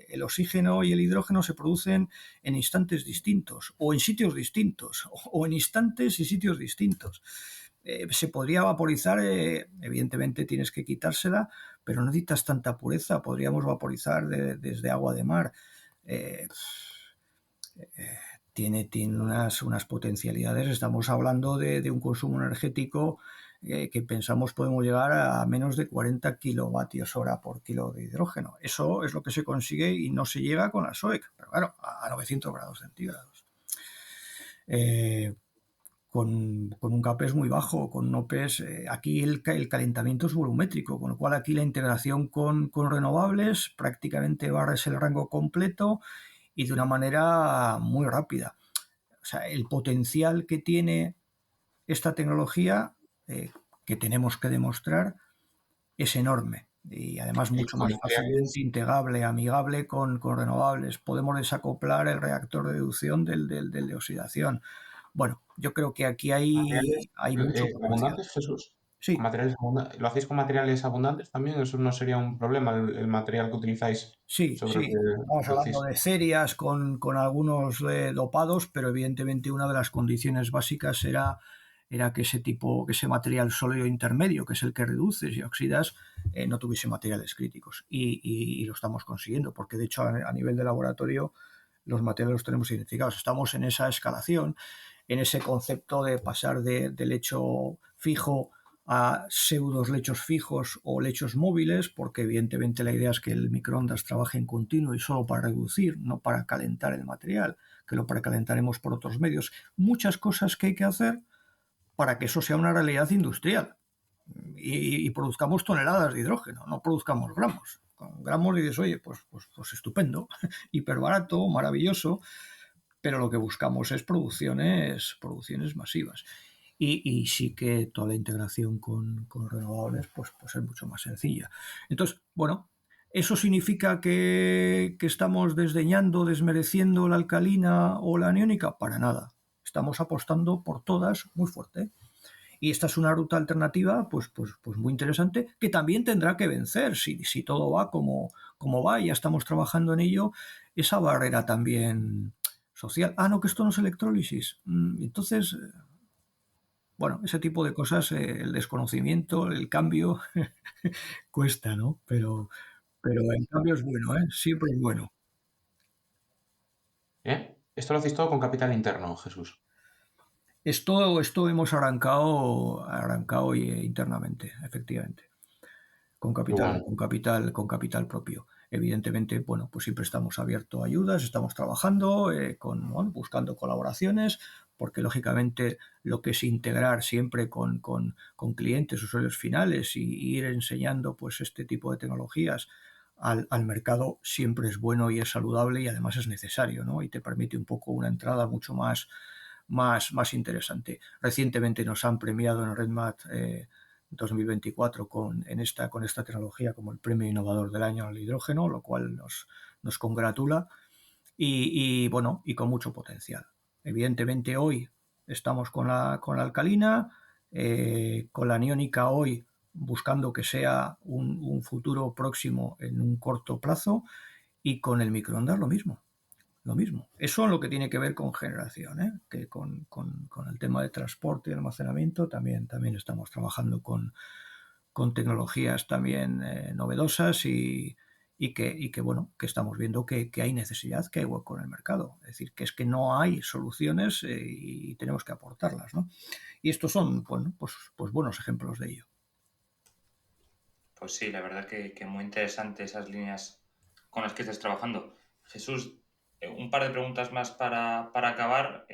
El oxígeno y el hidrógeno se producen en instantes distintos o en sitios distintos o en instantes y sitios distintos. Se podría vaporizar, evidentemente tienes que quitársela, pero no necesitas tanta pureza, podríamos vaporizar desde agua de mar. Eh, tiene unas potencialidades, estamos hablando de un consumo energético que pensamos podemos llegar a menos de 40 kilovatios hora por kilo de hidrógeno. Eso es lo que se consigue y no se llega con la SOEC, pero claro, a 900 grados centígrados. Con un CAPES muy bajo, con un OPES, aquí el calentamiento es volumétrico, con lo cual aquí la integración con renovables prácticamente barres el rango completo y de una manera muy rápida. O sea, el potencial que tiene esta tecnología, que tenemos que demostrar, es enorme. y además Y mucho con más materiales, fácilmente integrable, amigable con renovables. Podemos desacoplar el reactor de reducción del de oxidación. Bueno, yo creo que aquí materiales hay mucho potencial. abundantes, Jesús. Con Sí, materiales ¿Lo hacéis con materiales abundantes también? Eso no sería un problema, el material que utilizáis sí, sobre el sí. que Estamos hablando producís. de cerias con algunos dopados, pero evidentemente una de las condiciones básicas era que que ese material sólido intermedio, que es el que reduces y oxidas, no tuviese materiales críticos. Y lo estamos consiguiendo, porque de hecho a nivel de laboratorio los materiales los tenemos identificados. Estamos en esa escalación, en ese concepto de pasar del lecho fijo a pseudos lechos fijos o lechos móviles, porque evidentemente la idea es que el microondas trabaje en continuo y solo para reducir, no para calentar el material, que lo precalentaremos por otros medios. Muchas cosas que hay que hacer para que eso sea una realidad industrial y produzcamos toneladas de hidrógeno, no produzcamos gramos. Con gramos dices, oye, pues estupendo, hiper barato, maravilloso, pero lo que buscamos es producciones masivas. Y sí que toda la integración con renovables pues es mucho más sencilla. Entonces, bueno, ¿eso significa que estamos desdeñando, desmereciendo la alcalina o la aniónica? Para nada. Estamos apostando por todas muy fuerte. Y esta es una ruta alternativa pues muy interesante que también tendrá que vencer si todo va como va y ya estamos trabajando en ello, esa barrera también social. Ah, no, que esto no es electrólisis. Entonces, bueno, ese tipo de cosas, el desconocimiento, el cambio, cuesta, ¿no? Pero en cambio es bueno, ¿eh? Siempre es bueno. Esto lo hacéis todo con capital interno, Jesús. Esto hemos arrancado internamente, efectivamente. Con Y capital, bueno, con capital propio. Evidentemente, bueno, pues siempre estamos abiertos a ayudas, estamos trabajando, bueno, buscando colaboraciones, porque lógicamente lo que es integrar siempre con clientes, usuarios finales y ir enseñando pues este tipo de tecnologías al mercado siempre es bueno y es saludable y además es necesario, ¿no? Y te permite un poco una entrada mucho más interesante. Recientemente nos han premiado en RedMat 2024 con esta tecnología como el premio innovador del año al hidrógeno, lo cual nos congratula bueno, y con mucho potencial. Evidentemente hoy estamos con la alcalina, con la aniónica hoy buscando que sea un futuro próximo en un corto plazo y con el microondas lo mismo. Lo mismo. Eso es lo que tiene que ver con generación, ¿eh? Que con el tema de transporte y almacenamiento también estamos trabajando con tecnologías también novedosas y que, bueno, que estamos viendo que hay necesidad, que hay hueco en el mercado. Es decir, que es que no hay soluciones y tenemos que aportarlas, ¿no? Y estos son, bueno, pues buenos ejemplos de ello. Pues sí, la verdad que muy interesante esas líneas con las que estás trabajando. Jesús, un par de preguntas más para acabar.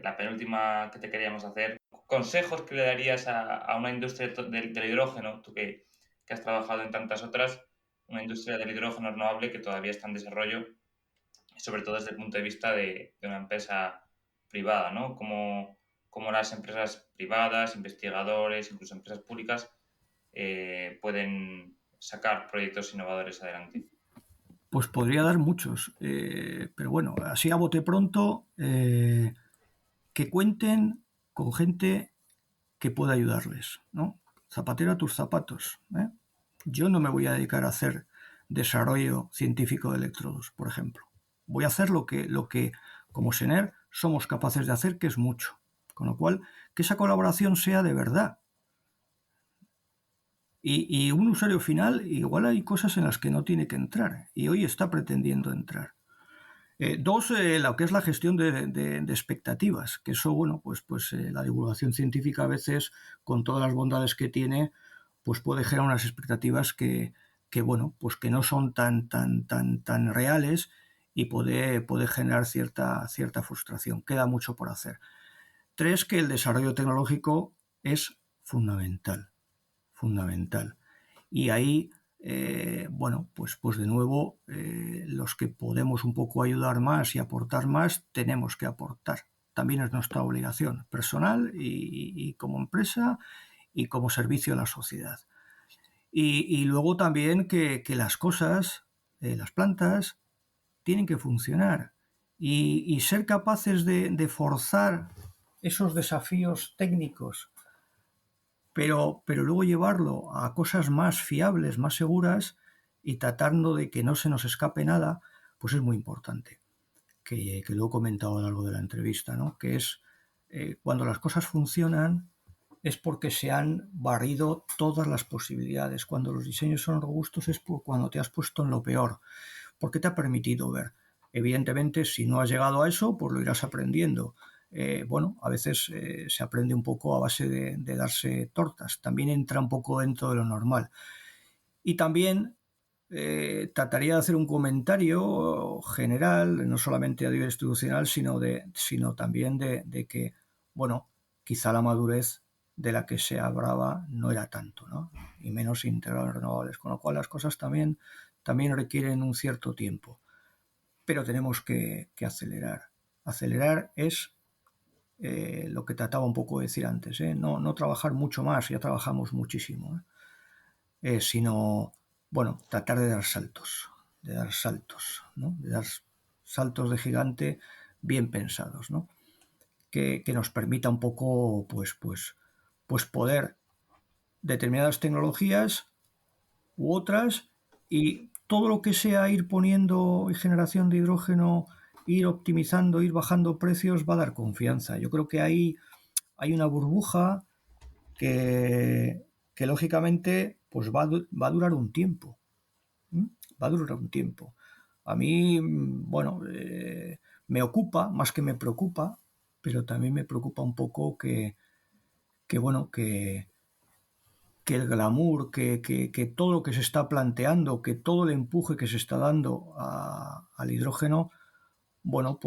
La penúltima que te queríamos hacer. ¿Consejos que le darías a una industria del hidrógeno, tú que has trabajado en tantas otras, una industria del hidrógeno renovable que todavía está en desarrollo, sobre todo desde el punto de vista de una empresa privada, ¿no? Cómo las empresas privadas, investigadores, incluso empresas públicas pueden sacar proyectos innovadores adelante? Pues podría dar muchos, pero bueno, así a bote pronto, que cuenten con gente que pueda ayudarles, ¿no? Zapatero a tus zapatos, ¿eh? Yo no me voy a dedicar a hacer desarrollo científico de electrodos, por ejemplo. Voy a hacer lo que como SENER somos capaces de hacer, que es mucho. Con lo cual, que esa colaboración sea de verdad. Y un usuario final, igual hay cosas en las que no tiene que entrar y hoy está pretendiendo entrar. Dos, lo que es la gestión de expectativas, que eso, bueno, pues la divulgación científica a veces, con todas las bondades que tiene, pues puede generar unas expectativas bueno, pues que no son tan reales y puede generar cierta frustración. Queda mucho por hacer. Tres, que el desarrollo tecnológico es fundamental, fundamental. Y ahí, bueno, pues de nuevo, los que podemos un poco ayudar más y aportar más, tenemos que aportar. También es nuestra obligación personal y como empresa y como servicio a la sociedad. Y luego también que las cosas, las plantas, tienen que funcionar y ser capaces de forzar esos desafíos técnicos, pero luego llevarlo a cosas más fiables, más seguras y tratando de que no se nos escape nada, pues es muy importante. Que lo he comentado a lo largo de la entrevista, ¿no? Que es cuando las cosas funcionan es porque se han barrido todas las posibilidades. Cuando los diseños son robustos es cuando te has puesto en lo peor, porque te ha permitido ver. Evidentemente, si no has llegado a eso, pues lo irás aprendiendo. Bueno, a veces se aprende un poco a base de darse tortas. También entra un poco dentro de lo normal. Y también trataría de hacer un comentario general, no solamente a nivel institucional, sino también de que, bueno, quizá la madurez de la que se hablaba no era tanto, ¿no? Y menos integrados renovables, con lo cual las cosas también requieren un cierto tiempo. Pero tenemos que acelerar. Acelerar es lo que trataba un poco de decir antes, no trabajar mucho más, ya trabajamos muchísimo, sino, bueno, tratar de dar saltos, ¿no? De dar saltos de gigante bien pensados, ¿no? Que nos permita un poco, pues poder determinadas tecnologías u otras, y todo lo que sea ir poniendo generación de hidrógeno, ir optimizando, ir bajando precios, va a dar confianza. Yo creo que ahí hay una burbuja que lógicamente pues va a durar un tiempo. Va a durar un tiempo. A mí, bueno, me ocupa, más que me preocupa, pero también me preocupa un poco bueno, que el glamour, que todo lo que se está planteando, que todo el empuje que se está dando al hidrógeno, bueno,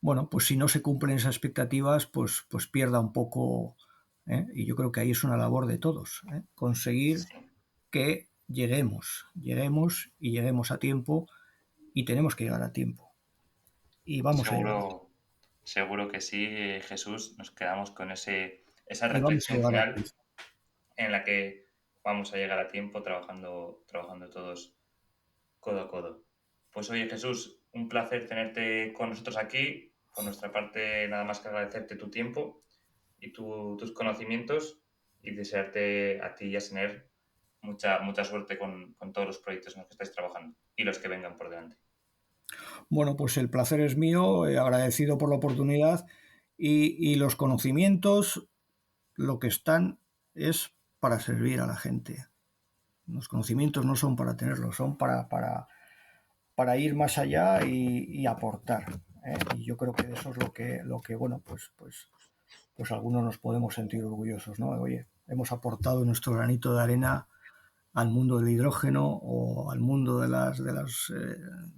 bueno, pues si no se cumplen esas expectativas, pues pierda un poco, y yo creo que ahí es una labor de todos, conseguir que lleguemos a tiempo, y tenemos que llegar a tiempo. Y vamos a llegar. Seguro que sí, Jesús. Nos quedamos con esa Y vamos a reflexión llegar a final tiempo. en la que vamos a llegar a tiempo trabajando todos codo a codo. Pues oye, Jesús, un placer tenerte con nosotros aquí. Por nuestra parte, nada más que agradecerte tu tiempo y tus conocimientos, y desearte a ti y a Sener mucha suerte con todos los proyectos en los que estáis trabajando y los que vengan por delante. Bueno, pues el placer es mío, agradecido por la oportunidad, y los conocimientos, lo que están es para servir a la gente. Los conocimientos no son para tenerlos, son para ir más allá y aportar. Y yo creo que eso es lo que bueno, pues algunos nos podemos sentir orgullosos, ¿no? Oye, hemos aportado nuestro granito de arena al mundo del hidrógeno, o al mundo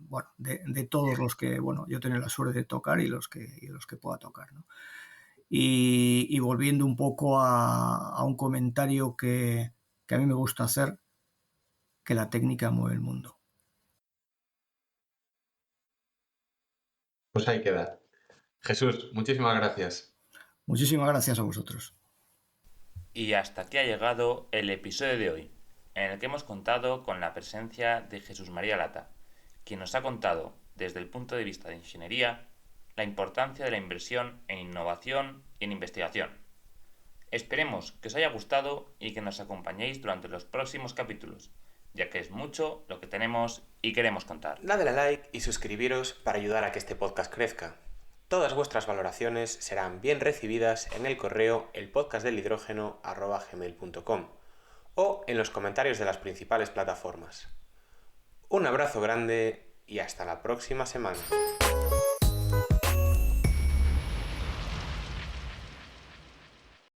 bueno, de todos los que, bueno, yo tengo la suerte de tocar y los que pueda tocar, ¿no? Y volviendo un poco a un comentario que a mí me gusta hacer, que la técnica mueve el mundo. Pues ahí queda. Jesús, muchísimas gracias. Muchísimas gracias a vosotros. Y hasta aquí ha llegado el episodio de hoy, en el que hemos contado con la presencia de Jesús María Lata, quien nos ha contado, desde el punto de vista de ingeniería, la importancia de la inversión en innovación y en investigación. Esperemos que os haya gustado y que nos acompañéis durante los próximos capítulos, ya que es mucho lo que tenemos y queremos contar. Dadle a like y suscribiros para ayudar a que este podcast crezca. Todas vuestras valoraciones serán bien recibidas en el correo elpodcastdelhidrógeno@gmail.com o en los comentarios de las principales plataformas. Un abrazo grande y hasta la próxima semana.